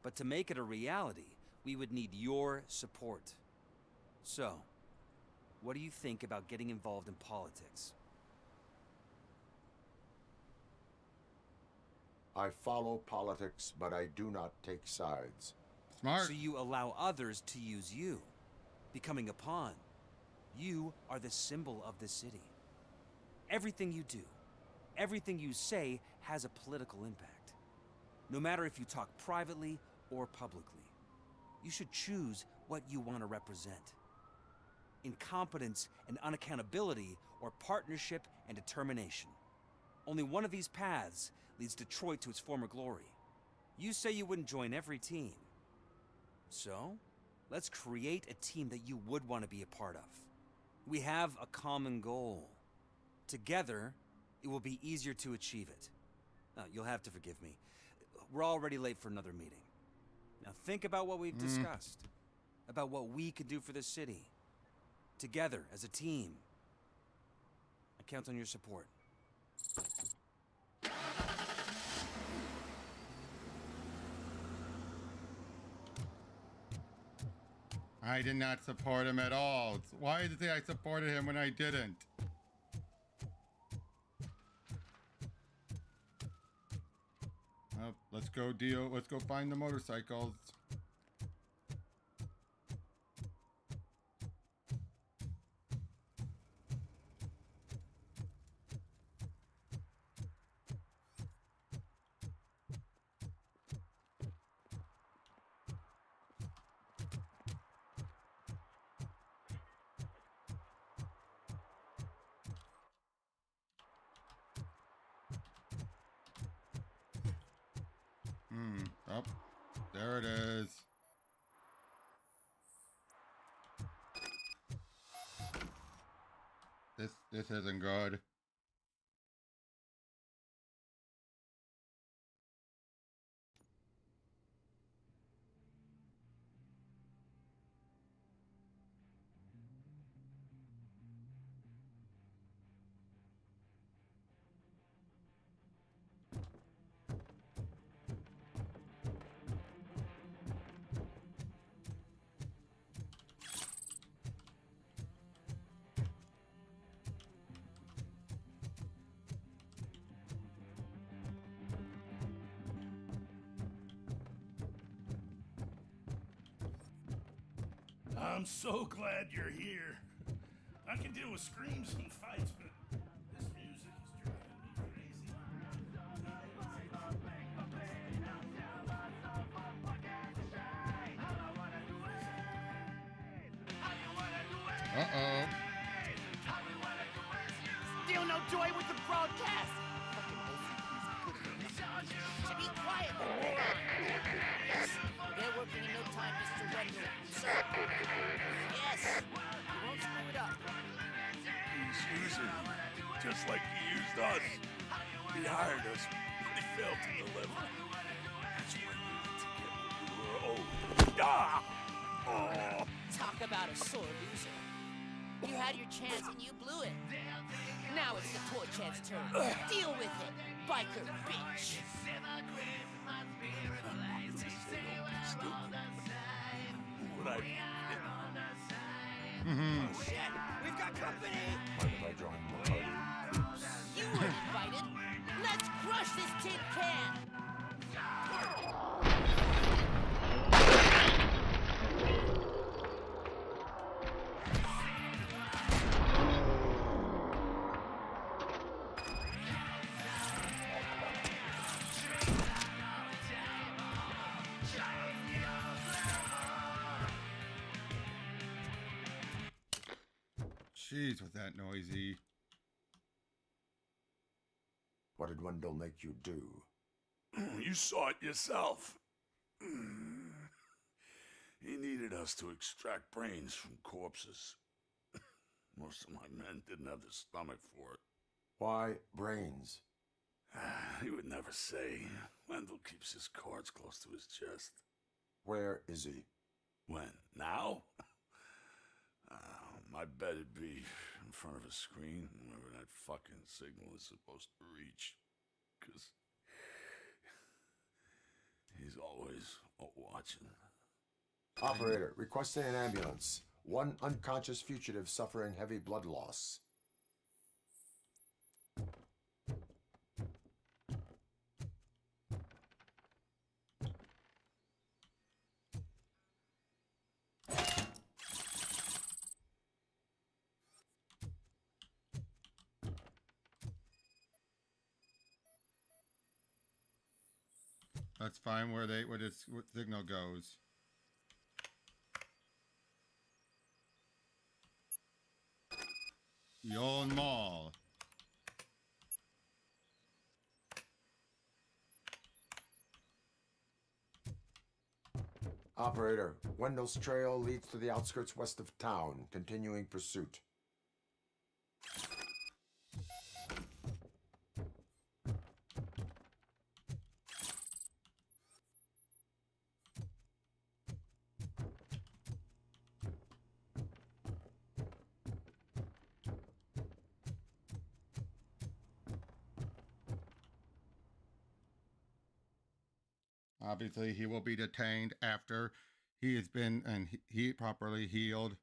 But to make it a reality, we would need your support. So, what do you think about getting involved in politics? I follow politics, but I do not take sides. Smart. So you allow others to use you, becoming a pawn. You are the symbol of the city. Everything you do, everything you say has a political impact. No matter if you talk privately or publicly. You should choose what you want to represent. Incompetence and unaccountability, or partnership and determination. Only one of these paths leads Detroit to its former glory. You say you wouldn't join every team. So, let's create a team that you would want to be a part of. We have a common goal. Together, it will be easier to achieve it. You'll have to forgive me. We're already late for another meeting. Now think about what we've discussed. About what we could do for the city. Together, as a team. I count on your support. I did not support him at all. Why did they say I supported him when I didn't? Well, let's go find the motorcycles. Oh, there it is. This isn't good. I'm so glad you're here. I can deal with screams and fights, but this music is driving me crazy. Uh-oh. Still no joy with the broadcast. Should be quiet. Yes, they're working in no time to surrender. Sir. Yes, you won't screw it up. He's using me, just like he used us. He hired us, but he failed to deliver. That's when we need to get what we were owed. Ah! Oh! Talk about a sore loser. You had your chance and you blew it. Now it's the toy chance turn. Deal with it, biker bitch. What I Oh shit, we've got company. Mind if I join the party? You weren't invited. Let's crush this tin can. Jeez, was that noisy. What did Wendell make you do? You saw it yourself. us to extract brains from corpses. Most of my men didn't have the stomach for it. Why brains? He would never say. Wendell keeps his cards close to his chest. Where is he? When? Now? My bet it'd be in front of a screen, wherever that fucking signal is supposed to reach. 'Cause he's always watching. Operator, requesting an ambulance. One unconscious fugitive suffering heavy blood loss. Let's find where its signal goes. The old mall. Operator, Wendell's trail leads to the outskirts west of town. Continuing pursuit. Obviously, he will be detained after he has been and he properly healed.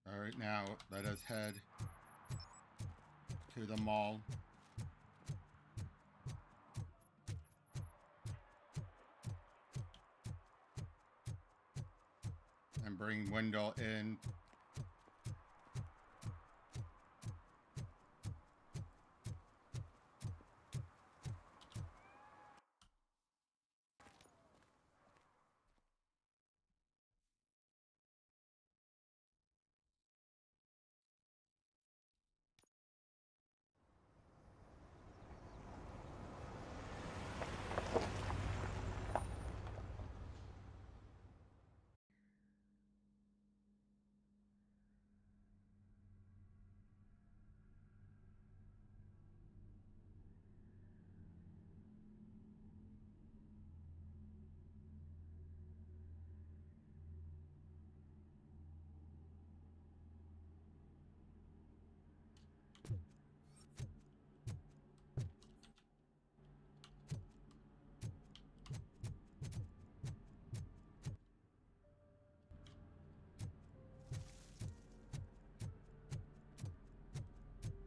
All right, now let us head to the mall. And bring Wendell in.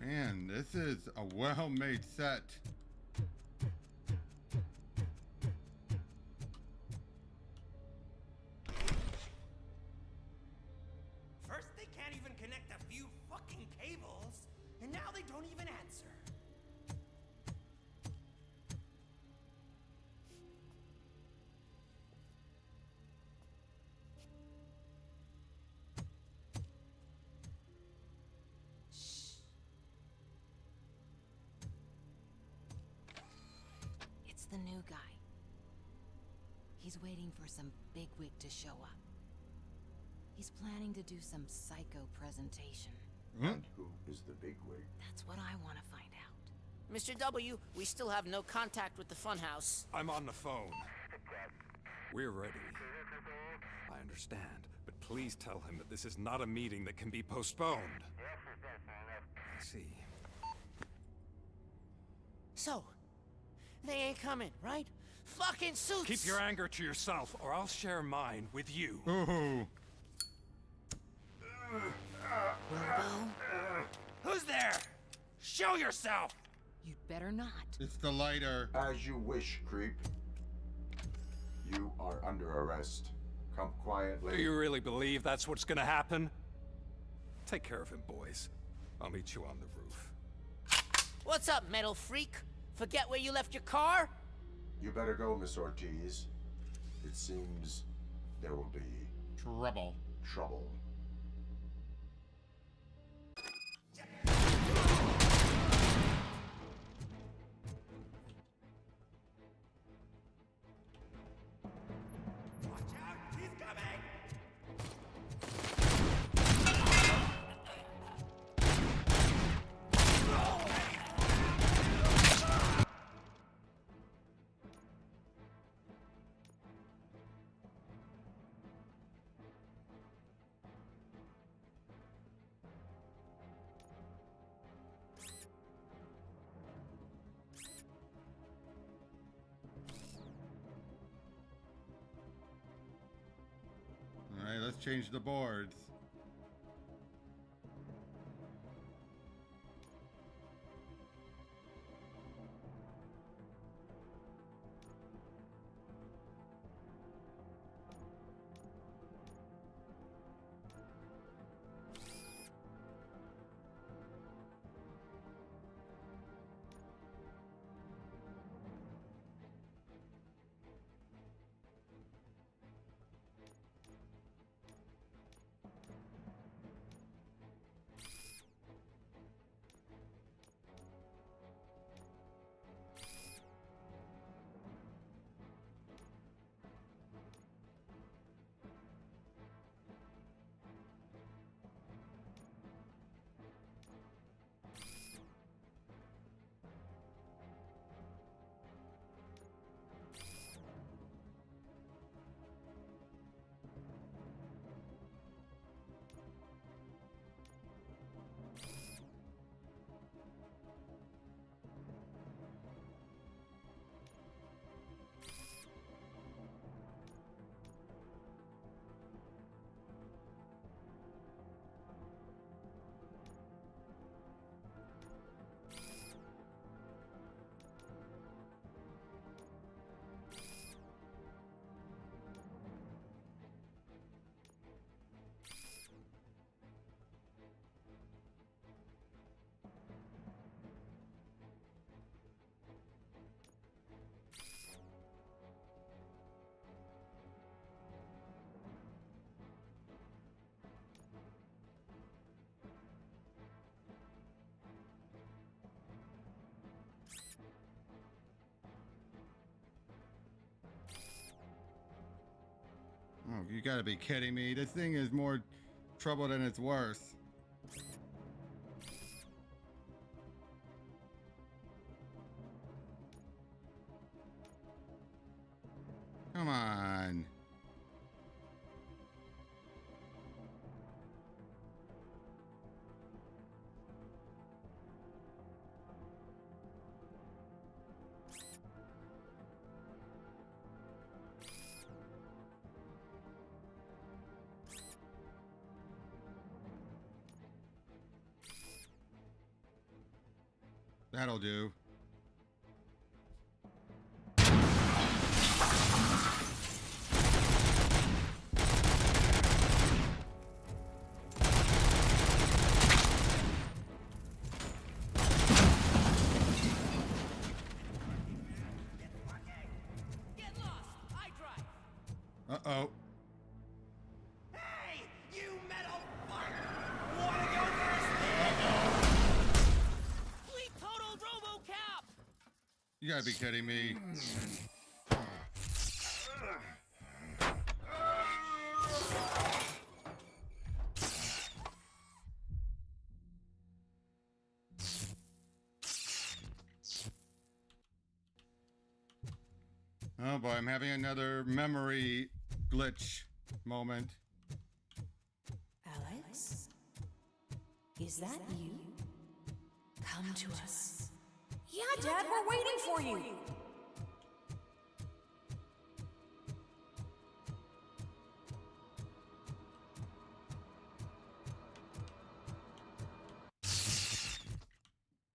Man, this is a well-made set. First, they can't even connect a few fucking cables, and now they don't even answer. It's the new guy. He's waiting for some bigwig to show up. He's planning to do some psycho presentation. And who is the bigwig? That's what I want to find out. Mr. W, we still have no contact with the funhouse. I'm on the phone. We're ready. I understand, but please tell him that this is not a meeting that can be postponed. I see. So, they ain't coming, right? Fucking suits! Keep your anger to yourself, or I'll share mine with you. Ooh. Who's there? Show yourself! You'd better not. It's the lighter. As you wish, creep. You are under arrest. Come quietly. Do you really believe that's what's gonna happen? Take care of him, boys. I'll meet you on the roof. What's up, metal freak? Forget where you left your car? You better go, Miss Ortiz. It seems there will be trouble. Trouble. Alright, let's change the boards. Oh, you gotta be kidding me. This thing is more trouble than it's worth. Come on. That'll do. Uh-oh. Hey, you metal fuck! Wanna go first? We totaled Robocop! You gotta be kidding me. Oh boy, I'm having another memory glitch moment. Alex? Is that you? Come to us. Yeah, Dad, we're waiting for you.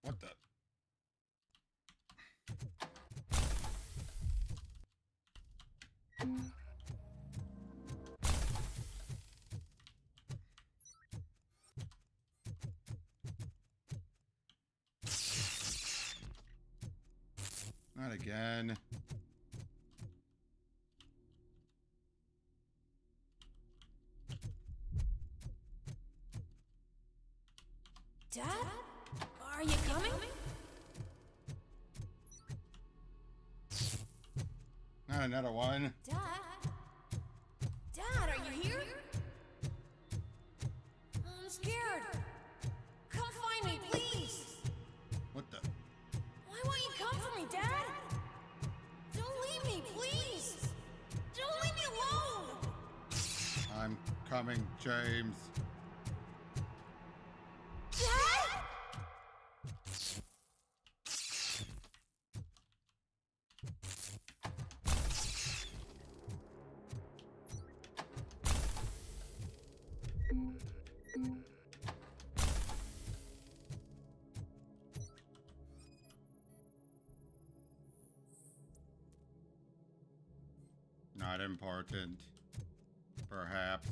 What the? Not again. Dad? Are you coming? Not another one. Dad? Dad, are you here? I'm scared. Come find me, please. What the? Why won't you come for me, Dad? Don't leave me, please. Don't leave me alone. I'm coming, James. Dad? Not important. Perhaps.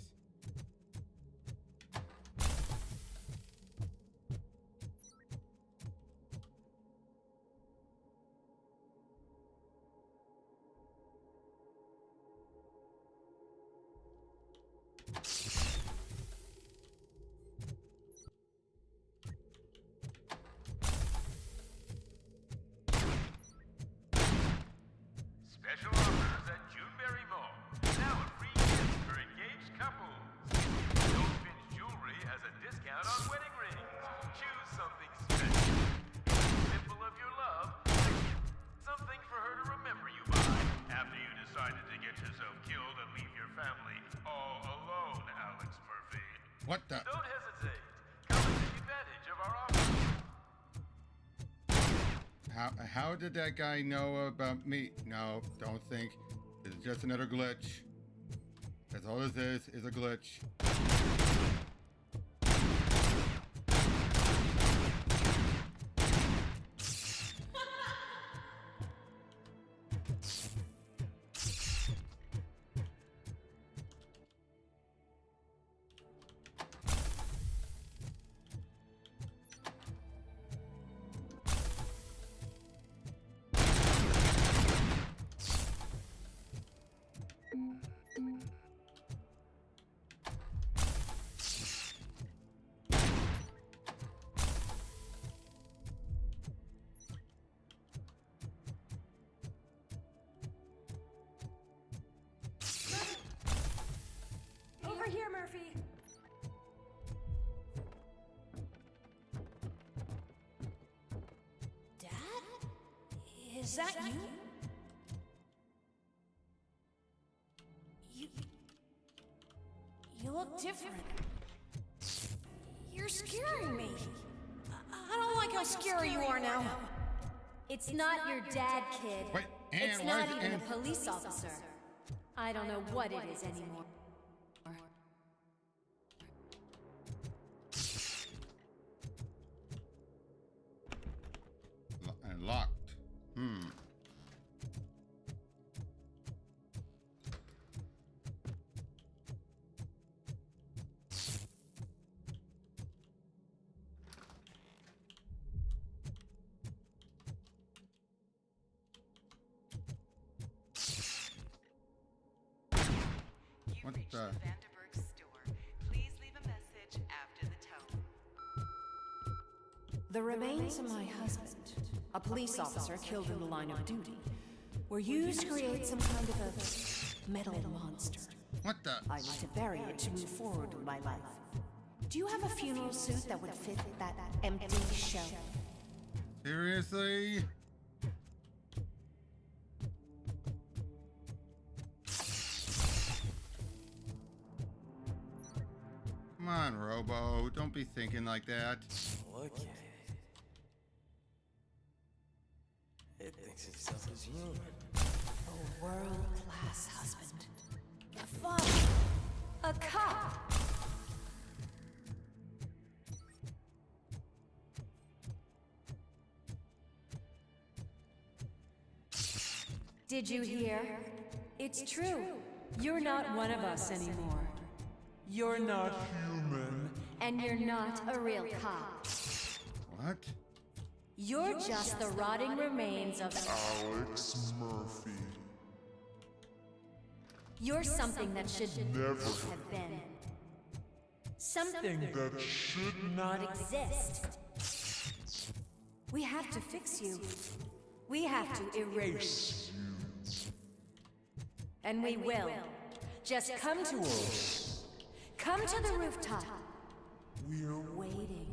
Special offers at Juneberry Mall. Now a free gift for engaged couples. Goldfinch Jewelry has a discount on wedding rings. Choose something special. Symbol of your love. Something for her to remember you by. After you decided to get yourself killed and leave your family all alone, Alex Murphy. What the? Don't hesitate. Come and take advantage of our offer. How did that guy know about me? No, don't think. It's just another glitch. That's all this is a glitch. Over here, Murphy. Dad? Is that you? You look different. You're scaring me. I don't like how scary you are now. It's not your dad, kid. Wait, It's Anne, not why is even a Anne- police officer. I don't know what it is anymore. And locked. What the? Vanderburg's store. Please leave a message after the tone. The remains of my husband, a police officer killed in the line of duty, were used to create some kind of a metal monster. What the? I need to bury it to move forward with my life. Do you have a funeral suit that would fit that empty shell? Seriously? Come on, Robo. Don't be thinking like that. Look at it. It thinks itself as human. A world-class husband. A father. A cop. Did you hear? It's true. You're not one of us anymore. You're not human. And you're not a real cop. What? You're just the rotting remains of Alex Murphy. You're something that should Never have been. Something that should not exist. We have to fix you. We have to erase you. And we will. Just come to us. Come to the rooftop. We're waiting.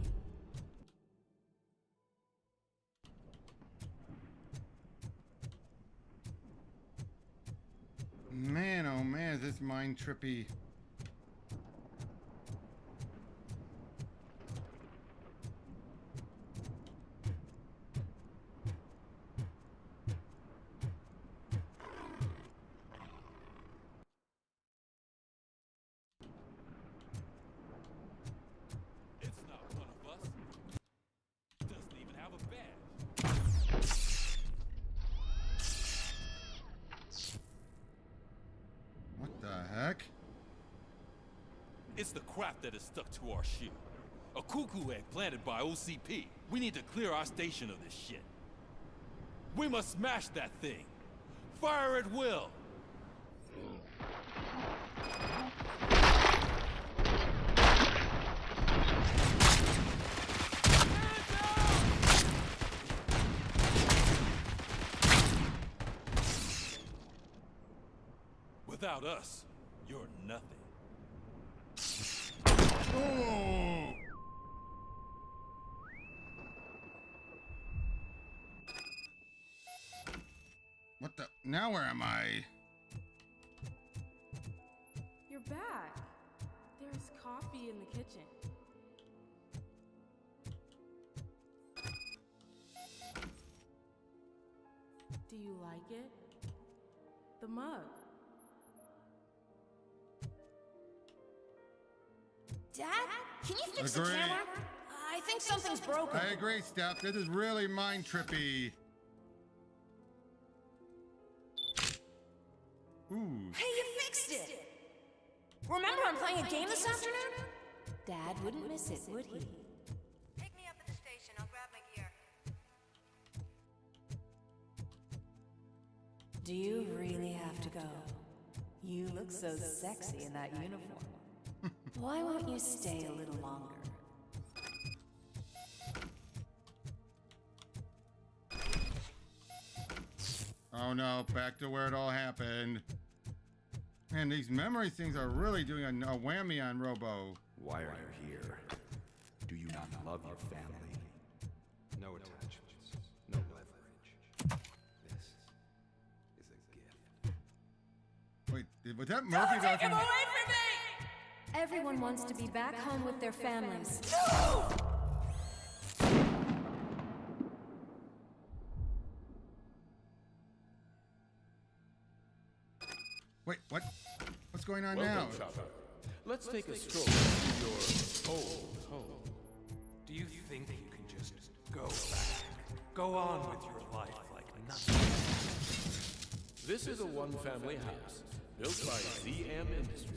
Man, oh man, is this mind trippy. It's not one of us. Doesn't even have a badge. What the heck? It's the crap that is stuck to our shield. A cuckoo egg planted by OCP. We need to clear our station of this shit. We must smash that thing. Fire at will. Without us, you're nothing. Oh! What the? Now where am I? You're back. There's coffee in the kitchen. Do you like it? The mug. Dad, can you fix Agree. the camera? I think something's broken. I agree, Steph. This is really mind trippy. Ooh. Hey, you fixed it! Remember I'm playing a game this afternoon? Dad wouldn't miss it, would he? Pick me up at the station. I'll grab my gear. Do you really have to go? You look so sexy in that uniform. Why won't you stay a little longer? Oh no, back to where it all happened. Man, these memory things are really doing a whammy on Robo. Why are you here? Do you not love your family? No attachments, no leverage. This is a gift. Wait, was that Murphy talking? Everyone wants to be back home with their families. Wait, what? What's going on Welcome, now? Chopper. Let's take a stroll through your old home. Do you think you can just go back? Go on with your life like nothing? This is a one-family house built by ZM Industries.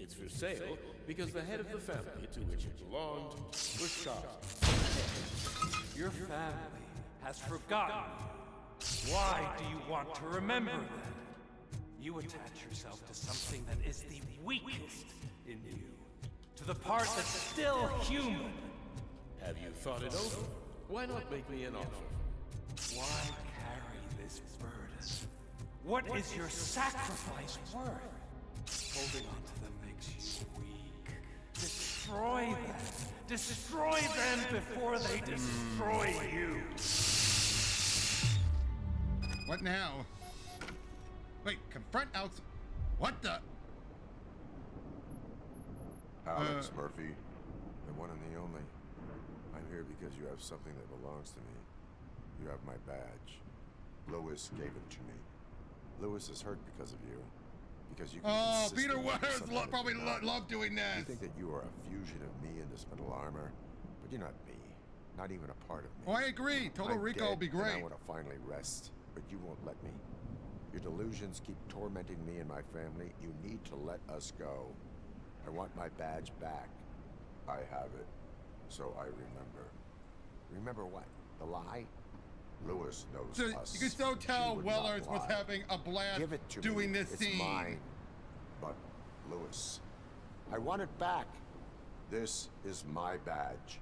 It's for sale because the head of the family to which it belonged was shot. Your family has forgotten you. Why do you want to remember them? You attach yourself to something that is the weakest in you. To the part that's still human. Have you thought it over? Why not make me an offer? Why carry this burden? What is your sacrifice worth? Holding on to them makes you weak. Destroy them. Destroy them before they destroy you. What now? Wait, confront outs. What the? Alex Murphy, the one and the only. I'm here because you have something that belongs to me. You have my badge. Lewis gave it to me. Lewis is hurt because of you. Because you. Oh, Peter Weathers probably love doing that. You think that you are a fusion of me in this metal armor, but you're not me. Not even a part of me. Oh, I agree. Total I'm Recall would be dead, and great. I want to finally rest, but you won't let me. Your delusions keep tormenting me and my family. You need to let us go. I want my badge back. I have it. So I remember. Remember what? The lie? Lewis knows So us. you can still tell She would not Wellers was lie. having a blast Give it to doing me. this It's scene. mine. But, Lewis, I want it back. This is my badge.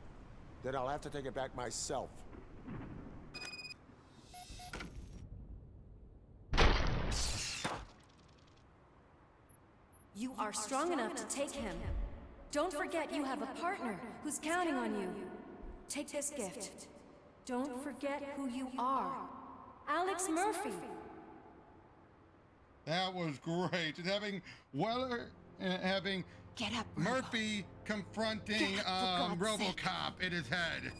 Then I'll have to take it back myself. You are strong enough to take him. Don't forget you have a partner who's counting on you. Take this gift. Don't forget who you are. Alex Murphy. That was great. Just having Weller and having Get up, Murphy confronting Get up, for God's sake. Robocop in his head.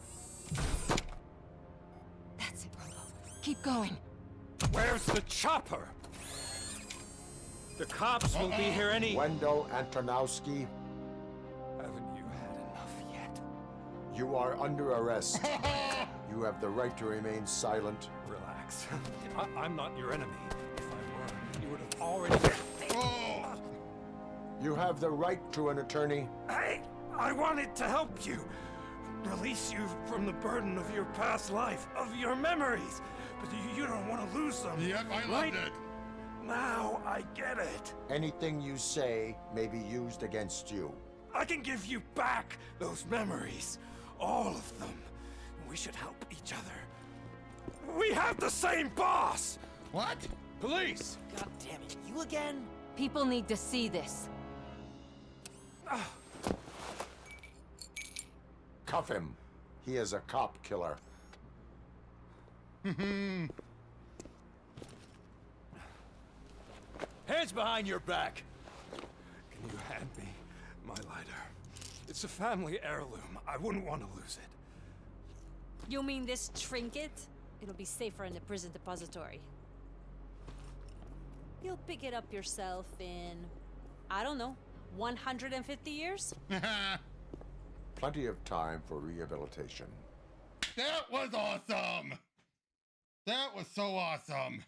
That's it, Robo. Keep going. Where's the chopper? The cops will be here any... Wendell Antonowski, Haven't you had enough yet? you are under arrest. You have the right to remain silent. Relax. I'm not your enemy. If I were, you would have already... You have the right to an attorney. I wanted to help you. Release you from the burden of your past life, of your memories. But you don't want to lose them. Yep, I right? loved it. Now I get it. Anything you say may be used against you. I can give you back those memories. All of them. We should help each other. We have the same boss! What? Police! God damn it, you again? People need to see this. Cuff him. He is a cop killer. Hands behind your back! Can you hand me my lighter? It's a family heirloom. I wouldn't want to lose it. You mean this trinket? It'll be safer in the prison depository. You'll pick it up yourself in, I don't know, 150 years? Plenty of time for rehabilitation. That was awesome. That was so awesome.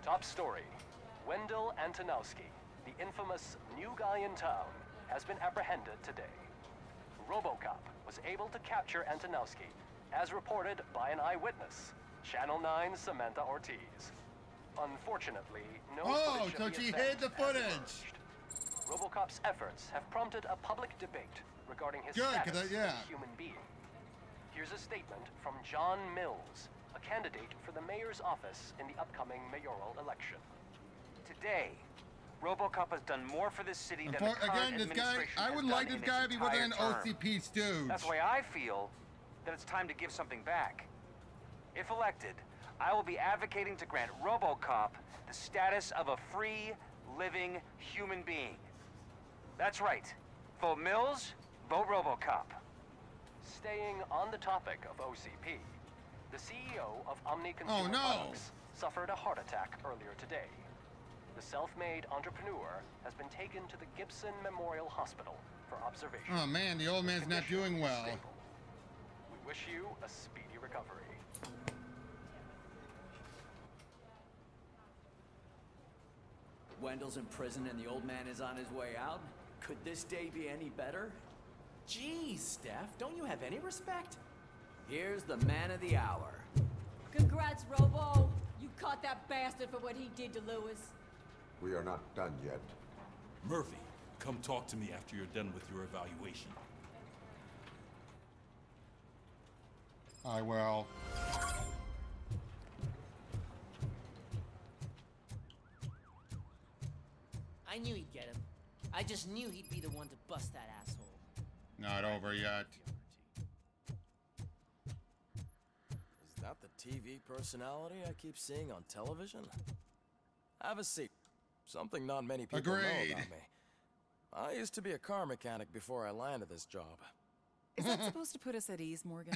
Top story. Wendell Antonowski, the infamous new guy in town, has been apprehended today. Robocop was able to capture Antonowski, as reported by an eyewitness, Channel 9's Samantha Ortiz. Unfortunately, no footage so of the she event hid the has footage. emerged. Robocop's efforts have prompted a public debate regarding his Good, 'cause status yeah. as a human being. Here's a statement from John Mills, a candidate for the mayor's office in the upcoming mayoral election. Today, Robocop has done more for this city than the current Again, this guy, administration I would has like done this in guy to its be within an entire term. OCP stooge. That's why I feel that it's time to give something back. If elected, I will be advocating to grant Robocop the status of a free, living human being. That's right. Vote Mills, vote Robocop. Staying on the topic of OCP, the CEO of Omni Oh, Consumer no. Products suffered a heart attack earlier today. The self-made entrepreneur has been taken to the Gibson Memorial Hospital for observation. Oh man, the old man's not doing well. Stable. We wish you a speedy recovery. Wendell's in prison and the old man is on his way out? Could this day be any better? Geez, Steph, don't you have any respect? Here's the man of the hour. Congrats, Robo! You caught that bastard for what he did to Lewis. We are not done yet. Murphy, come talk to me after you're done with your evaluation. I will. I knew he'd get him. I just knew he'd be the one to bust that asshole. Not over yet. Is that the TV personality I keep seeing on television? Have a seat. Something not many people know Agreed. about me. I used to be a car mechanic before I landed this job. Is that supposed to put us at ease, Morgan?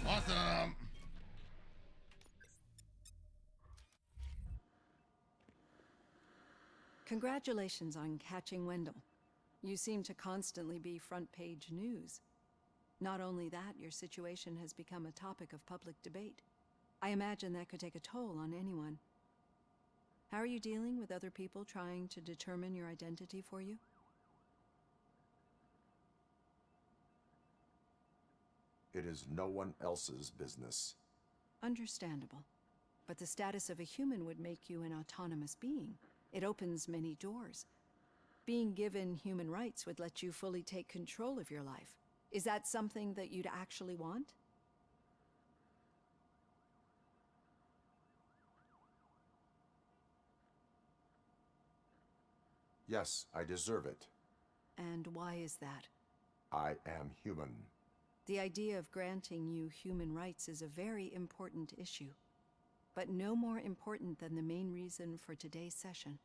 Awesome. Congratulations on catching Wendell. You seem to constantly be front-page news. Not only that, your situation has become a topic of public debate. I imagine that could take a toll on anyone. How are you dealing with other people trying to determine your identity for you? It is no one else's business. Understandable. But the status of a human would make you an autonomous being. It opens many doors. Being given human rights would let you fully take control of your life. Is that something that you'd actually want? Yes, I deserve it. And why is that? I am human. The idea of granting you human rights is a very important issue, but no more important than the main reason for today's session.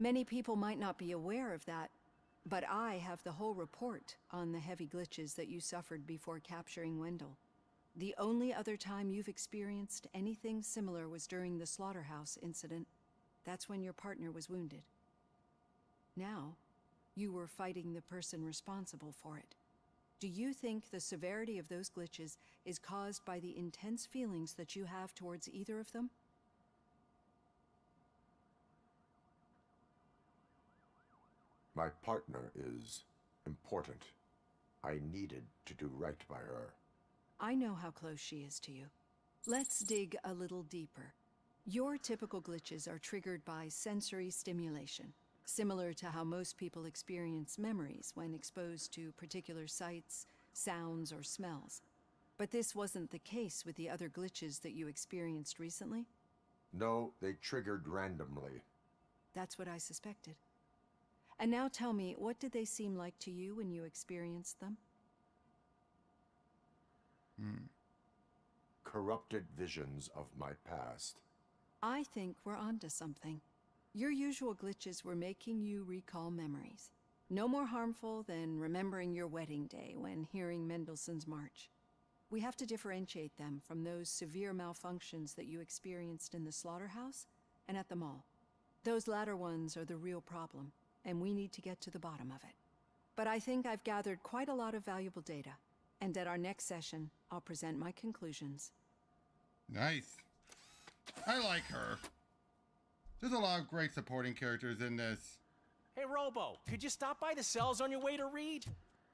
Many people might not be aware of that, but I have the whole report on the heavy glitches that you suffered before capturing Wendell. The only other time you've experienced anything similar was during the slaughterhouse incident. That's when your partner was wounded. Now, you were fighting the person responsible for it. Do you think the severity of those glitches is caused by the intense feelings that you have towards either of them? My partner is important. I needed to do right by her. I know how close she is to you. Let's dig a little deeper. Your typical glitches are triggered by sensory stimulation, similar to how most people experience memories when exposed to particular sights, sounds, or smells. But this wasn't the case with the other glitches that you experienced recently? No, they triggered randomly. That's what I suspected. And now tell me, what did they seem like to you when you experienced them? Corrupted visions of my past. I think we're onto something. Your usual glitches were making you recall memories. No more harmful than remembering your wedding day when hearing Mendelssohn's March. We have to differentiate them from those severe malfunctions that you experienced in the slaughterhouse and at the mall. Those latter ones are the real problem, and we need to get to the bottom of it. But I think I've gathered quite a lot of valuable data, and at our next session, I'll present my conclusions. Nice. I like her. There's a lot of great supporting characters in this. Hey, Robo, could you stop by the cells on your way to Reed?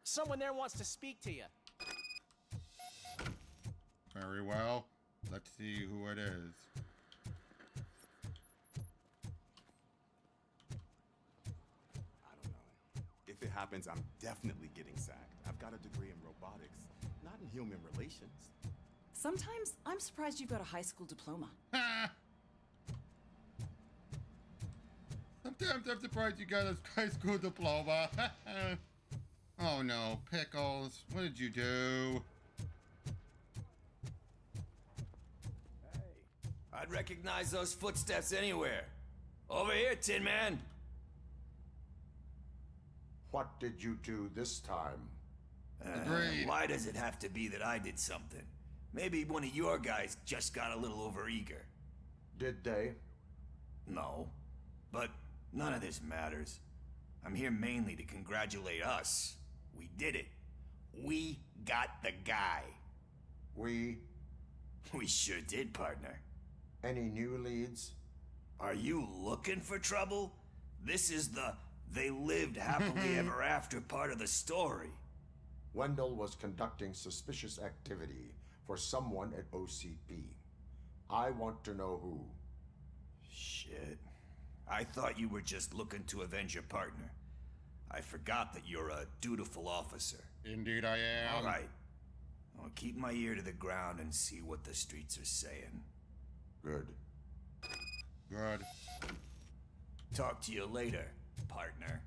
Someone there wants to speak to you. Very well. Let's see who it is. I don't know. If it happens, I'm definitely getting sacked. I've got a degree in robotics, not in human relations. Sometimes I'm surprised you've got a high school diploma. Sometimes I'm surprised you got a high school diploma. Oh no, Pickles, what did you do? I'd recognize those footsteps anywhere. Over here, Tin Man. What did you do this time? Agreed. Why does it have to be that I did something? Maybe one of your guys just got a little overeager. Did they? No, but none of this matters. I'm here mainly to congratulate us. We did it. We got the guy. We sure did, partner. Any new leads? Are you looking for trouble? This is the they lived happily ever after part of the story. Wendell was conducting suspicious activity for someone at OCP. I want to know who. Shit. I thought you were just looking to avenge your partner. I forgot that you're a dutiful officer. Indeed I am. All right. I'll keep my ear to the ground and see what the streets are saying. Good. Good. Talk to you later, partner.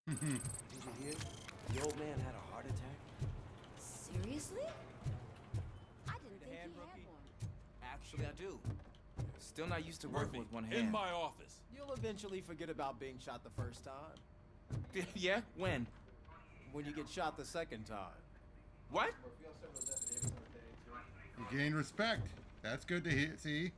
Did you hear? The old man had a heart attack. Seriously? I didn't think he had one. Actually, I do. Still not used to working with one hand. In my office. You'll eventually forget about being shot the first time. Yeah? When? When you get shot the second time. What? You gain respect. That's good to see.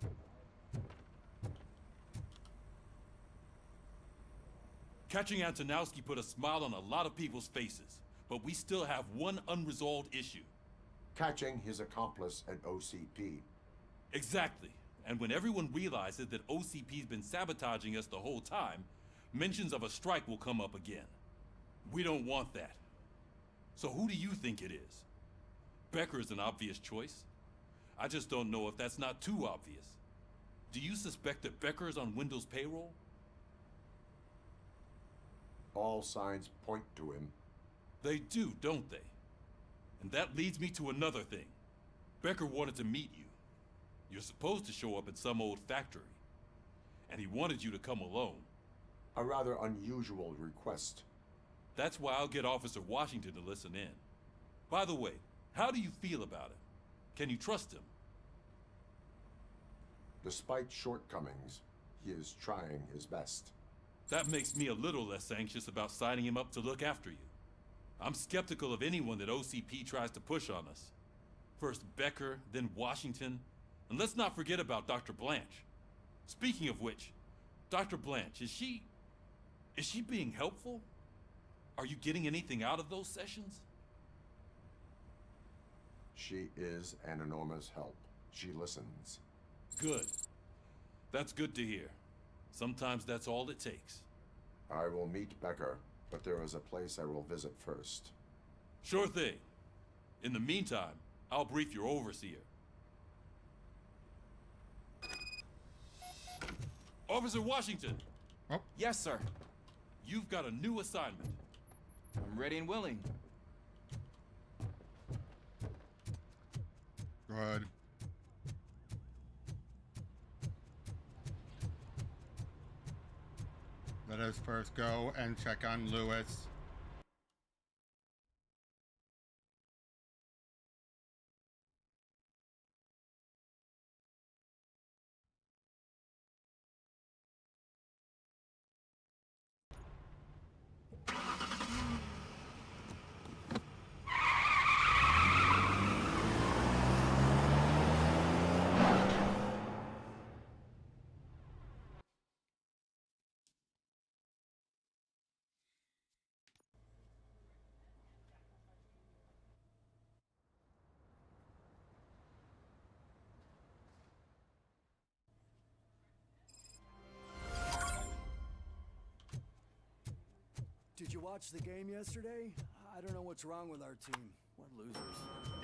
Catching Antonowski put a smile on a lot of people's faces, but we still have one unresolved issue. Catching his accomplice at OCP. Exactly. And when everyone realizes that OCP's been sabotaging us the whole time, mentions of a strike will come up again. We don't want that. So who do you think it is? Becker is an obvious choice. I just don't know if that's not too obvious. Do you suspect that Becker is on Wendell's payroll? All signs point to him. They do, don't they? And that leads me to another thing. Becker wanted to meet you. You're supposed to show up at some old factory. And he wanted you to come alone. A rather unusual request. That's why I'll get Officer Washington to listen in. By the way, how do you feel about him? Can you trust him? Despite shortcomings, he is trying his best. That makes me a little less anxious about signing him up to look after you. I'm skeptical of anyone that OCP tries to push on us. First Becker, then Washington, and let's not forget about Dr. Blanche. Speaking of which, Dr. Blanche, is she being helpful? Are you getting anything out of those sessions? She is an enormous help. She listens. Good. That's good to hear. Sometimes that's all it takes. I will meet Becker, but there is a place I will visit first. Sure thing. In the meantime, I'll brief your overseer. Officer Washington! Oh. Yes, sir. You've got a new assignment. I'm ready and willing. Good. Let us first go and check on Lewis. Did you watch the game yesterday? I don't know what's wrong with our team. What losers.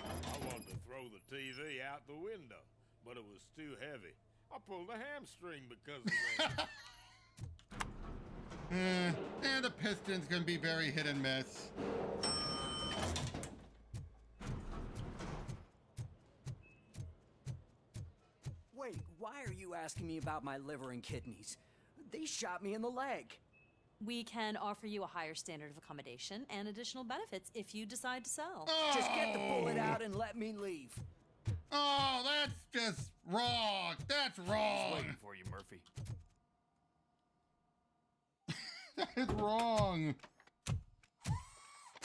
I wanted to throw the TV out the window, but it was too heavy. I pulled a hamstring because of that. And the Pistons can be very hit and miss. Wait, why are you asking me about my liver and kidneys? They shot me in the leg. We can offer you a higher standard of accommodation and additional benefits if you decide to sell. Just get the bullet out and let me leave. Oh, that's just wrong. That's wrong. I was waiting for you, Murphy. That is wrong.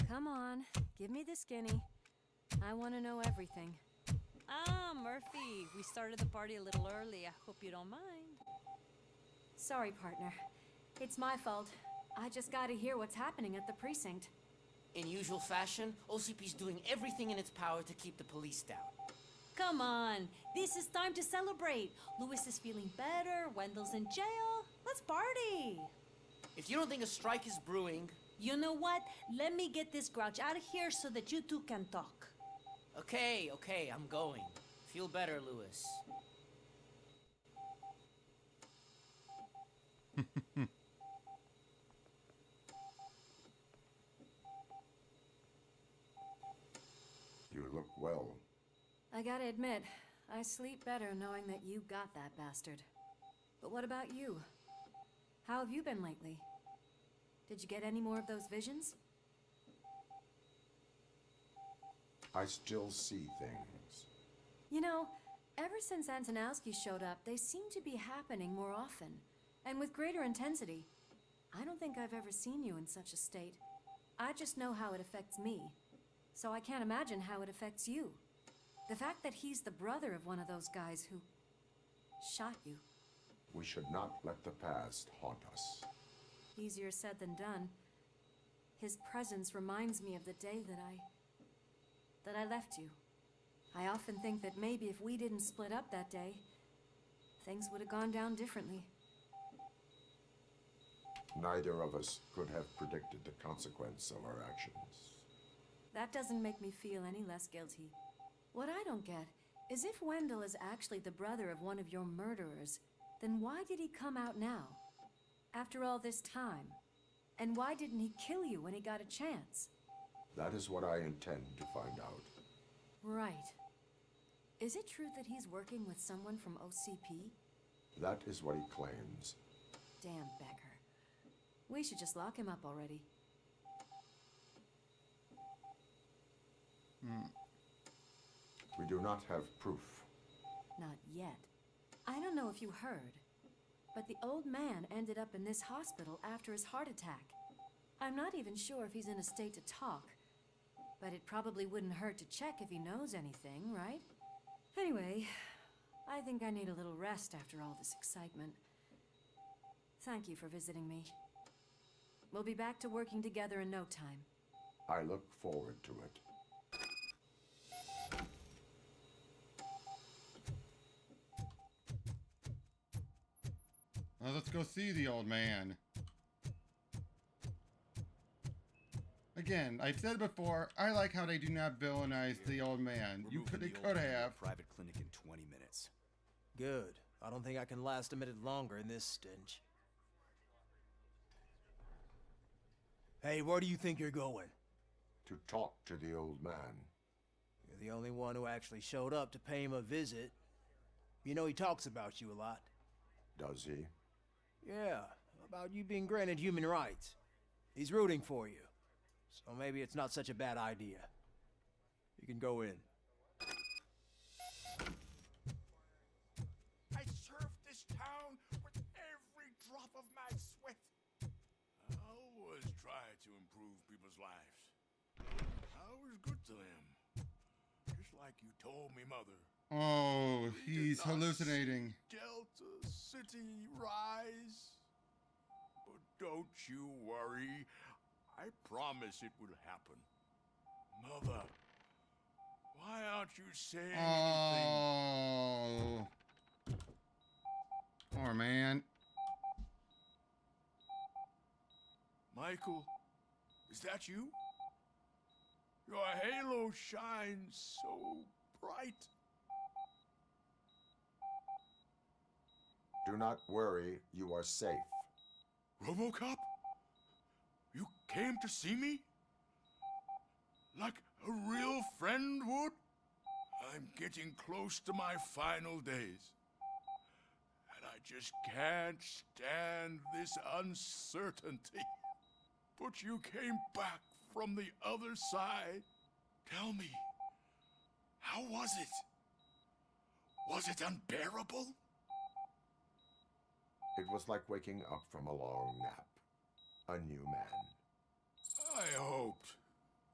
Come on, give me the skinny. I want to know everything. Ah, Murphy, we started the party a little early. I hope you don't mind. Sorry, partner. It's my fault. I just gotta hear what's happening at the precinct. In usual fashion, OCP's doing everything in its power to keep the police down. Come on, this is time to celebrate. Lewis is feeling better, Wendell's in jail. Let's party. If you don't think a strike is brewing... You know what? Let me get this grouch out of here so that you two can talk. Okay, I'm going. Feel better, Lewis. You look well. I gotta admit, I sleep better knowing that you got that bastard. But what about you? How have you been lately? Did you get any more of those visions? I still see things. You know, ever since Antonowski showed up, they seem to be happening more often, and with greater intensity. I don't think I've ever seen you in such a state. I just know how it affects me. so I can't imagine how it affects you. The fact that he's the brother of one of those guys who shot you. We should not let the past haunt us. Easier said than done. His presence reminds me of the day that I left you. I often think that maybe if we didn't split up that day, things would have gone down differently. Neither of us could have predicted the consequence of our actions. That doesn't make me feel any less guilty. What I don't get is if Wendell is actually the brother of one of your murderers, then why did he come out now? After all this time? And why didn't he kill you when he got a chance? That is what I intend to find out. Right. Is it true that he's working with someone from OCP? That is what he claims. Damn Becker. We should just lock him up already. We do not have proof. Not yet. I don't know if you heard, but the old man ended up in this hospital after his heart attack. I'm not even sure if he's in a state to talk, but it probably wouldn't hurt to check if he knows anything, right? Anyway, I think I need a little rest after all this excitement. Thank you for visiting me. We'll be back to working together in no time. I look forward to it. Well, let's go see the old man. Again, I've said it before, I like how they do not villainize the old man. They could have. Private clinic in 20 minutes. Good. I don't think I can last a minute longer in this stench. Hey, where do you think you're going? To talk to the old man. You're the only one who actually showed up to pay him a visit. You know he talks about you a lot. Does he? Yeah, about you being granted human rights. He's rooting for you. So maybe it's not such a bad idea. You can go in. I served this town with every drop of my sweat. I always try to improve people's lives. I was good to them. Just like you told me, Mother. Oh, he's hallucinating. Delta City rise. But don't you worry. I promise it will happen. Mother, why aren't you saying anything? Oh. Poor man. Michael, is that you? Your halo shines so bright. Do not worry, you are safe. Robocop? You came to see me? Like a real friend would? I'm getting close to my final days. And I just can't stand this uncertainty. But you came back from the other side. Tell me, how was it? Was it unbearable? It was like waking up from a long nap. A new man. I hoped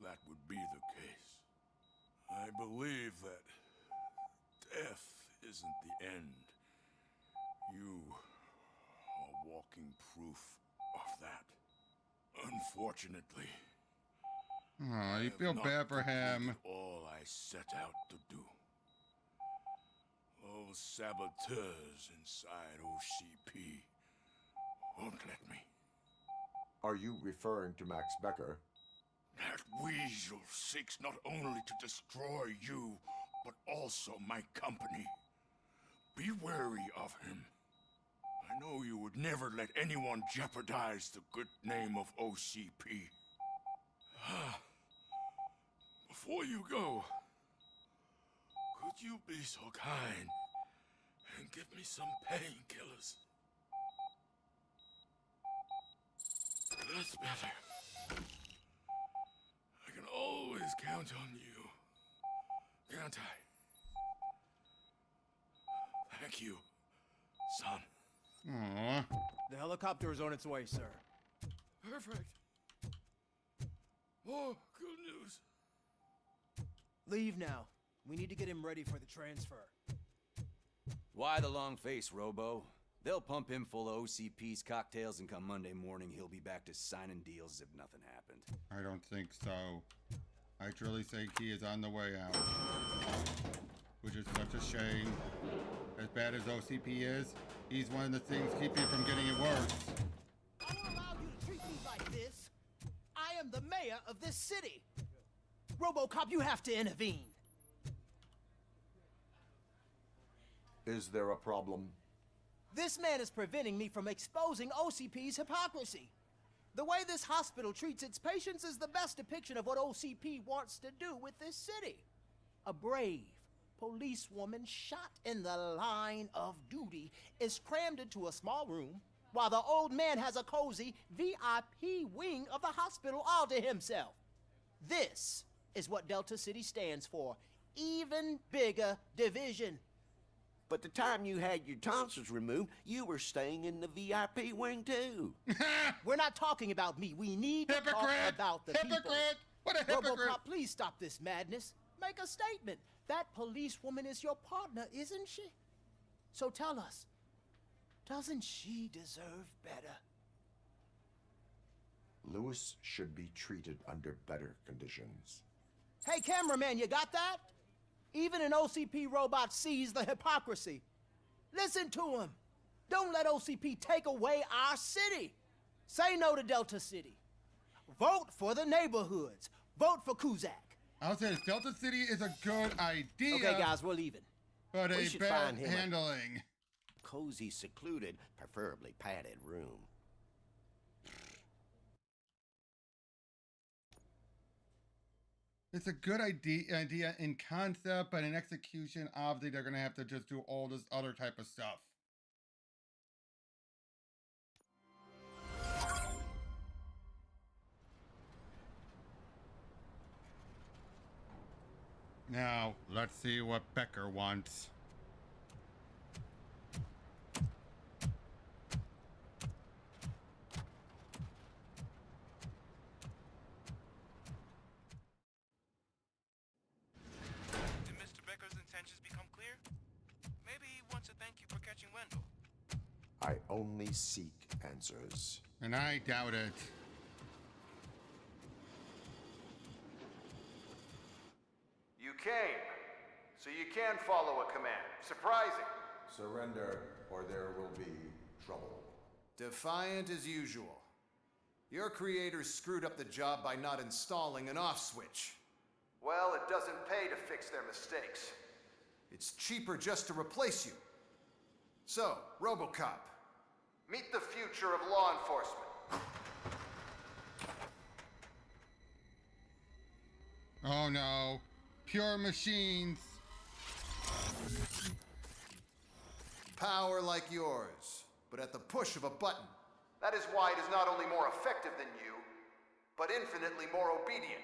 that would be the case. I believe that death isn't the end. You are walking proof of that. Unfortunately, Oh, you feel bad for him. all I set out to do. Those saboteurs inside OCP won't let me. Are you referring to Max Becker? That weasel seeks not only to destroy you, but also my company. Be wary of him. I know you would never let anyone jeopardize the good name of OCP. Before you go, could you be so kind and give me some painkillers? That's better. I can always count on you, can't I? Thank you, son. Aww. The helicopter is on its way, sir. Perfect. More good news. Leave now. We need to get him ready for the transfer. Why the long face, Robo? They'll pump him full of OCP's cocktails, and come Monday morning, he'll be back to signing deals as if nothing happened. I don't think so. I truly think he is on the way out. Which is such a shame. As bad as OCP is, he's one of the things keeping it from getting it worse. I don't allow you to treat me like this. I am the mayor of this city. Robocop, you have to intervene. Is there a problem? This man is preventing me from exposing OCP's hypocrisy. The way this hospital treats its patients is the best depiction of what OCP wants to do with this city. A brave policewoman shot in the line of duty is crammed into a small room while the old man has a cozy VIP wing of the hospital all to himself. This is what Delta City stands for. Even bigger division. But the time you had your tonsils removed, you were staying in the VIP wing too. We're not talking about me. We need to talk about the people. What a hypocrite! Robocop, please stop this madness. Make a statement. That policewoman is your partner, isn't she? So tell us, doesn't she deserve better? Lewis should be treated under better conditions. Hey, cameraman, you got that? Even an OCP robot sees the hypocrisy. Listen to him. Don't let OCP take away our city. Say no to Delta City. Vote for the neighborhoods. Vote for Kuzak. I'll say Delta City is a good idea. Okay, guys, we're leaving. But We a should bad find him handling. Cozy, secluded, preferably padded room. It's a good idea in concept, but in execution, obviously they're gonna have to just do all this other type of stuff. Now, let's see what Becker wants. I only seek answers. And I doubt it. You came, so you can follow a command. Surprising. Surrender, or there will be trouble. Defiant as usual. Your creators screwed up the job by not installing an off switch. Well, it doesn't pay to fix their mistakes. It's cheaper just to replace you. So, Robocop, meet the future of law enforcement. Oh no. Pure machines. Power like yours, but at the push of a button. That is why it is not only more effective than you, but infinitely more obedient.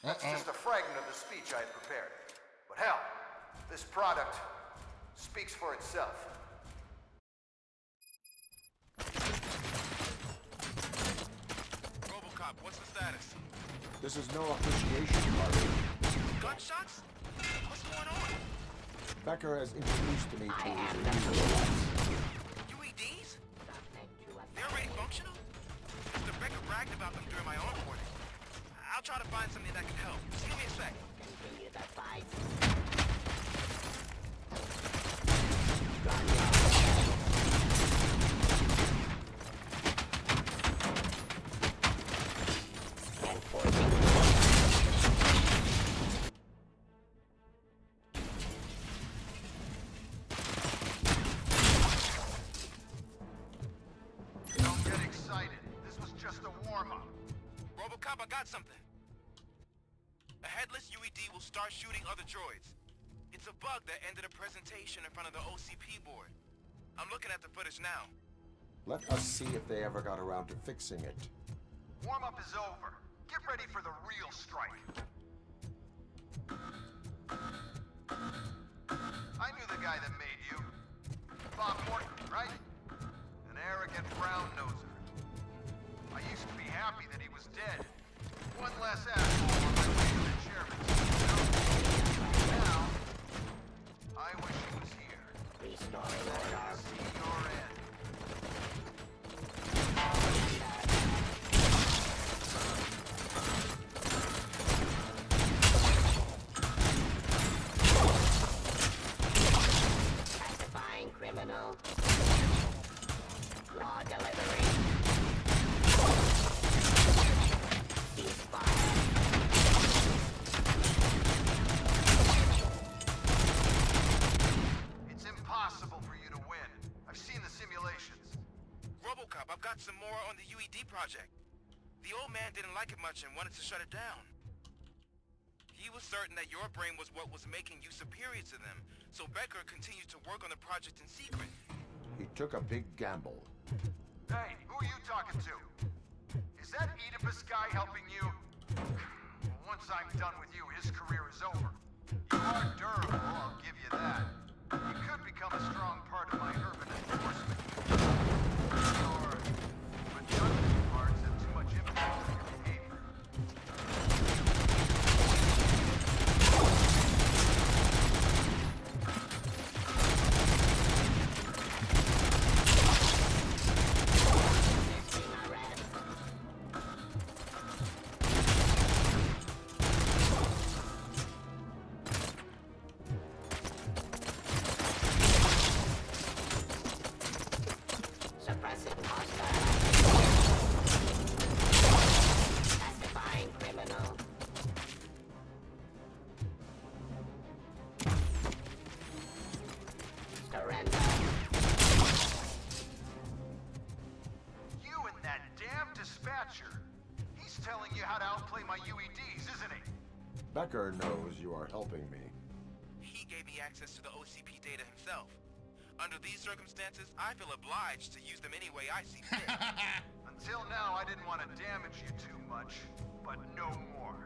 That's just a fragment of the speech I had prepared. But hell, this product speaks for itself. Robocop, what's the status? This is no appreciation party. Gunshots? What's going on? Becker has introduced me to his new robots. UEDs? They're already functional? Mr. Becker bragged about them during my onboarding. I'll try to find something that can help. Just give me a sec. Don't get excited. This was just a warm-up. Robocop, I got something. A headless UED will start shooting other droids. It's a bug that ended a presentation in front of the OCP board. I'm looking at the footage now. Let us see if they ever got around to fixing it. Warm-up is over. Get ready for the real strike. I knew the guy that made you. Bob Morton, right? An arrogant brown-noser. I used to be happy that he was dead. One less asshole on my way to the chairman's seat, you know? more on the UED project. The old man didn't like it much and wanted to shut it down. He was certain that your brain was what was making you superior to them, so Becker continued to work on the project in secret. He took a big gamble. Hey, who are you talking to? Is that Oedipus guy helping you? Once I'm done with you, his career is over. You are durable, I'll give you that. You could become a strong part of my urban enforcement. Your redundant parts have too much impact on your behavior. Becker knows you are helping me. He gave me access to the OCP data himself. Under these circumstances, I feel obliged to use them any way I see fit. Until now, I didn't want to damage you too much, but no more.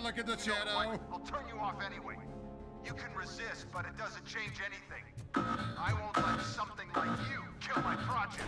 Look at the shadow. I'll turn you off anyway. You can resist, but it doesn't change anything. I won't let something like you kill my project.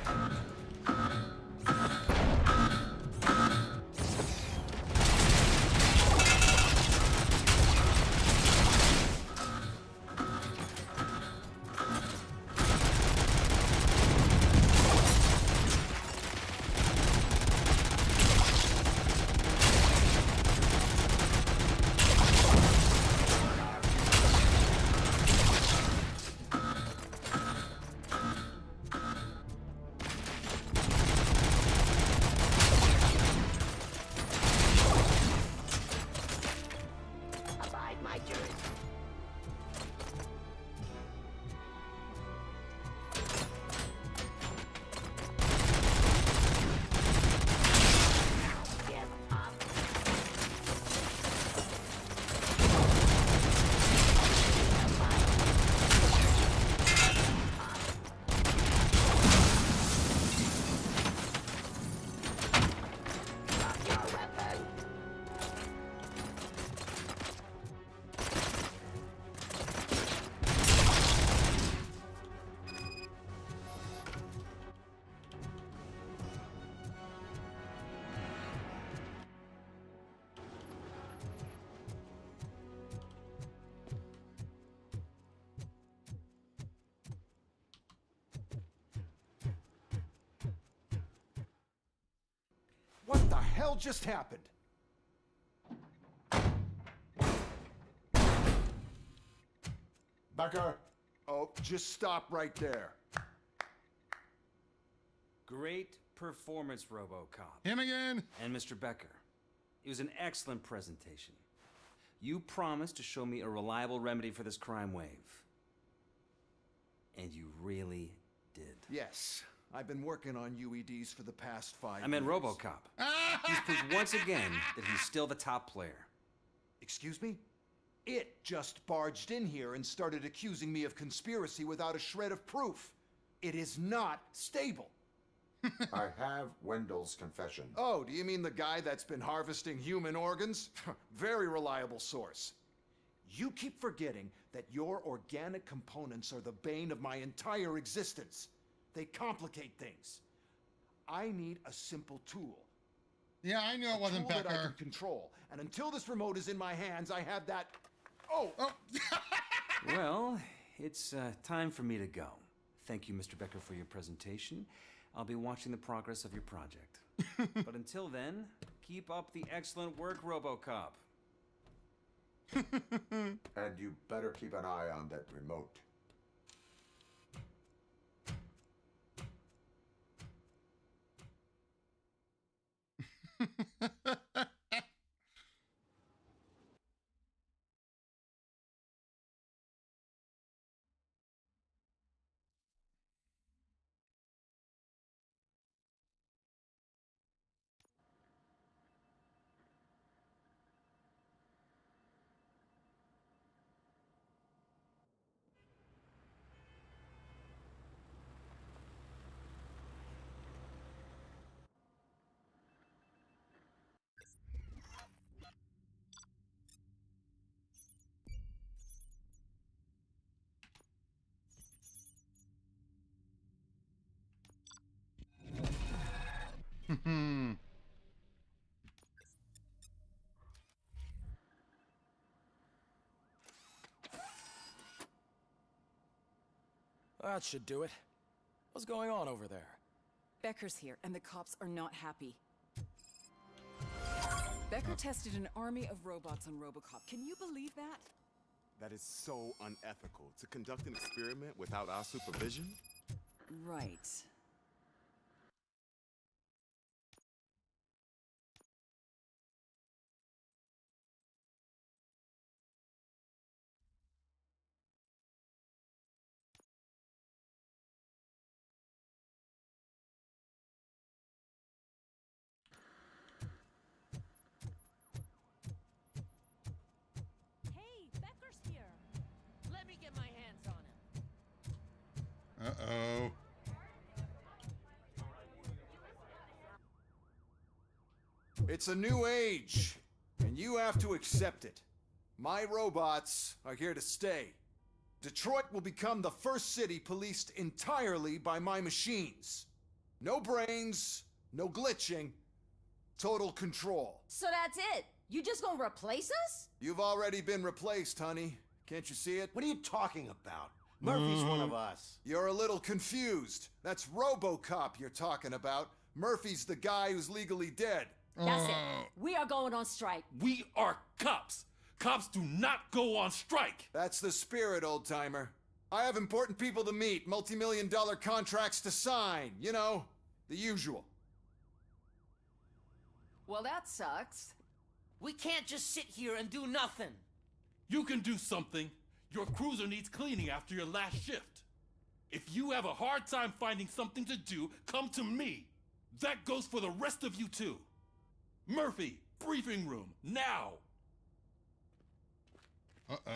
What the hell just happened? Becker! Oh, just stop right there. Great performance, Robocop. Him again! And Mr. Becker. It was an excellent presentation. You promised to show me a reliable remedy for this crime wave. And you really did. Yes. I've been working on UEDs for the past 5 years. I meant Robocop. He's proved once again that he's still the top player. Excuse me? It just barged in here and started accusing me of conspiracy without a shred of proof. It is not stable. I have Wendell's confession. Oh, do you mean the guy that's been harvesting human organs? Very reliable source. You keep forgetting that your organic components are the bane of my entire existence. They complicate things. I need a simple tool. Yeah, I knew it wasn't Becker. That I can Becker. control. And until this remote is in my hands, I have that... Oh! Well, it's time for me to go. Thank you, Mr. Becker, for your presentation. I'll be watching the progress of your project. But until then, keep up the excellent work, Robocop. And you better keep an eye on that remote. That should do it. What's going on over there? Becker's here, and the cops are not happy. Becker tested an army of robots on Robocop. Can you believe that? That is so unethical. To conduct an experiment without our supervision? Right. Hey, Becker's here. Let me get my hands on him. Uh-oh. It's a new age, and you have to accept it. My robots are here to stay. Detroit will become the first city policed entirely by my machines. No brains, no glitching, total control. So that's it? You just gonna replace us? You've already been replaced, honey. Can't you see it? What are you talking about? Murphy's one of us. You're a little confused. That's Robocop you're talking about. Murphy's the guy who's legally dead. That's it. We are going on strike. We are cops. Cops do not go on strike. That's the spirit, old-timer. I have important people to meet, multi-million-dollar contracts to sign. You know, the usual. Well, that sucks. We can't just sit here and do nothing. You can do something. Your cruiser needs cleaning after your last shift. If you have a hard time finding something to do, come to me. That goes for the rest of you too. Murphy, briefing room, now. Uh-oh.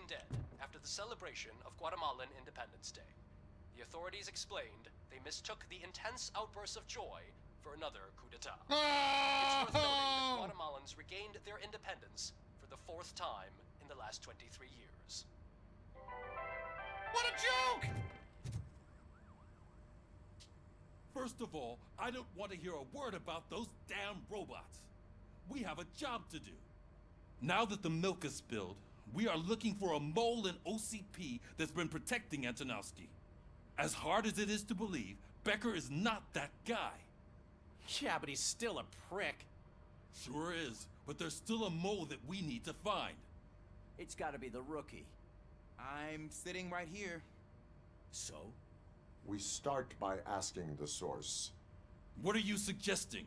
Dead after the celebration of Guatemalan Independence Day. The authorities explained they mistook the intense outbursts of joy for another coup d'etat. It's worth noting that Guatemalans regained their independence for the 4th time in the last 23 years. What a joke! First of all, I don't want to hear a word about those damn robots. We have a job to do. Now that the milk is spilled, we are looking for a mole in OCP that's been protecting Antonowski. As hard as it is to believe, Becker is not that guy. Yeah, but he's still a prick. Sure is, but there's still a mole that we need to find. It's gotta be the rookie. I'm sitting right here. So? We start by asking the source. What are you suggesting?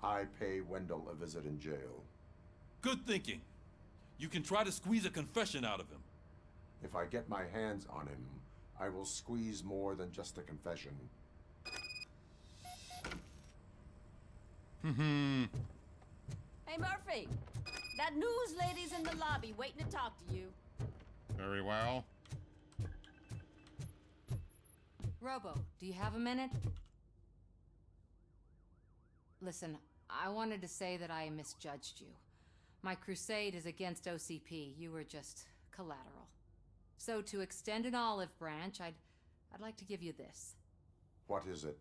I pay Wendell a visit in jail. Good thinking. You can try to squeeze a confession out of him. If I get my hands on him, I will squeeze more than just a confession. Hey, Murphy. That news lady's in the lobby waiting to talk to you. Very well. Robo, do you have a minute? Listen, I wanted to say that I misjudged you. My crusade is against OCP. You were just collateral. So to extend an olive branch, I'd like to give you this. What is it?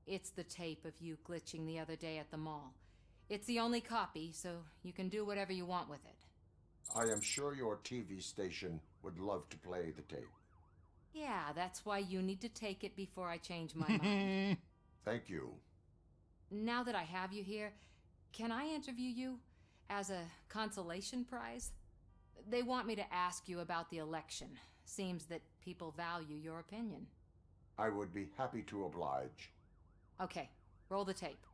It's the tape of you glitching the other day at the mall. It's the only copy, so you can do whatever you want with it. I am sure your TV station would love to play the tape. Yeah, that's why you need to take it before I change my mind. Thank you. Now that I have you here, can I interview you as a consolation prize? They want me to ask you about the election. Seems that people value your opinion. I would be happy to oblige. Okay, roll the tape.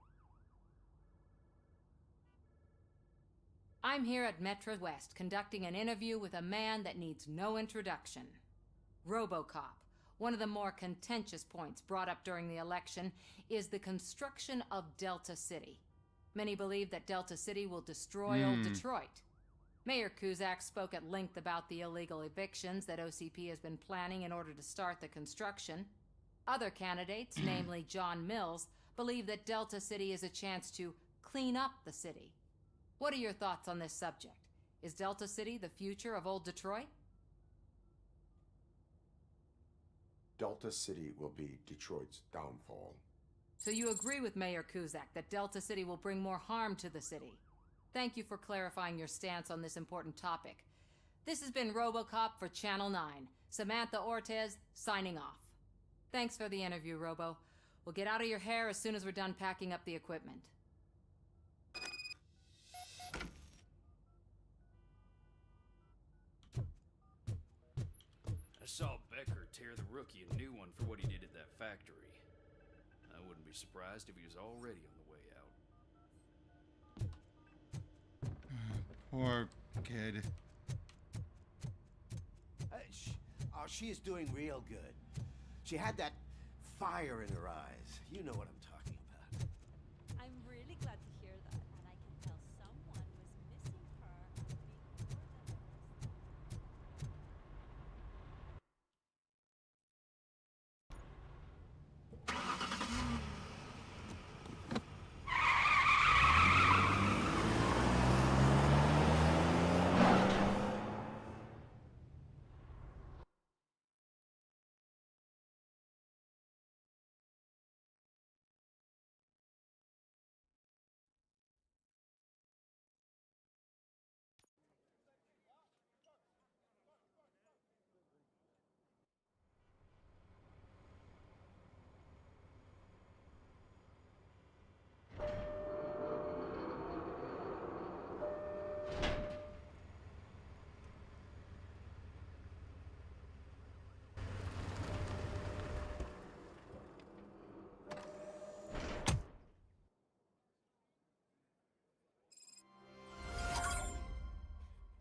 I'm here at Metro West conducting an interview with a man that needs no introduction. Robocop. One of the more contentious points brought up during the election is the construction of Delta City. Many believe that Delta City will destroy old Detroit. Mayor Cusack spoke at length about the illegal evictions that OCP has been planning in order to start the construction. Other candidates, namely John Mills, believe that Delta City is a chance to clean up the city. What are your thoughts on this subject? Is Delta City the future of old Detroit? Delta City will be Detroit's downfall. So you agree with Mayor Cusack that Delta City will bring more harm to the city? Thank you for clarifying your stance on this important topic. This has been Robocop for Channel 9. Samantha Ortez, signing off. Thanks for the interview, Robo. We'll get out of your hair as soon as we're done packing up the equipment. I saw Becker tear the rookie a new one for what he did at that factory. I wouldn't be surprised if he was already on the way out. Poor kid. She is doing real good. She had that fire in her eyes. You know what I'm talking about. I'm really glad to hear that, and I can tell someone was missing her.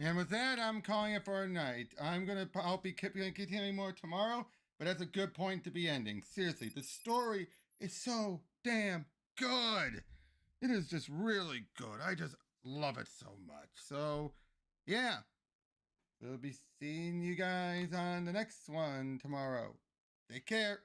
And with that, I'm calling it for a night. I'll be continuing more tomorrow, but that's a good point to be ending. Seriously, the story is so damn good. It is just really good. I just love it so much. So, yeah. We'll be seeing you guys on the next one tomorrow. Take care.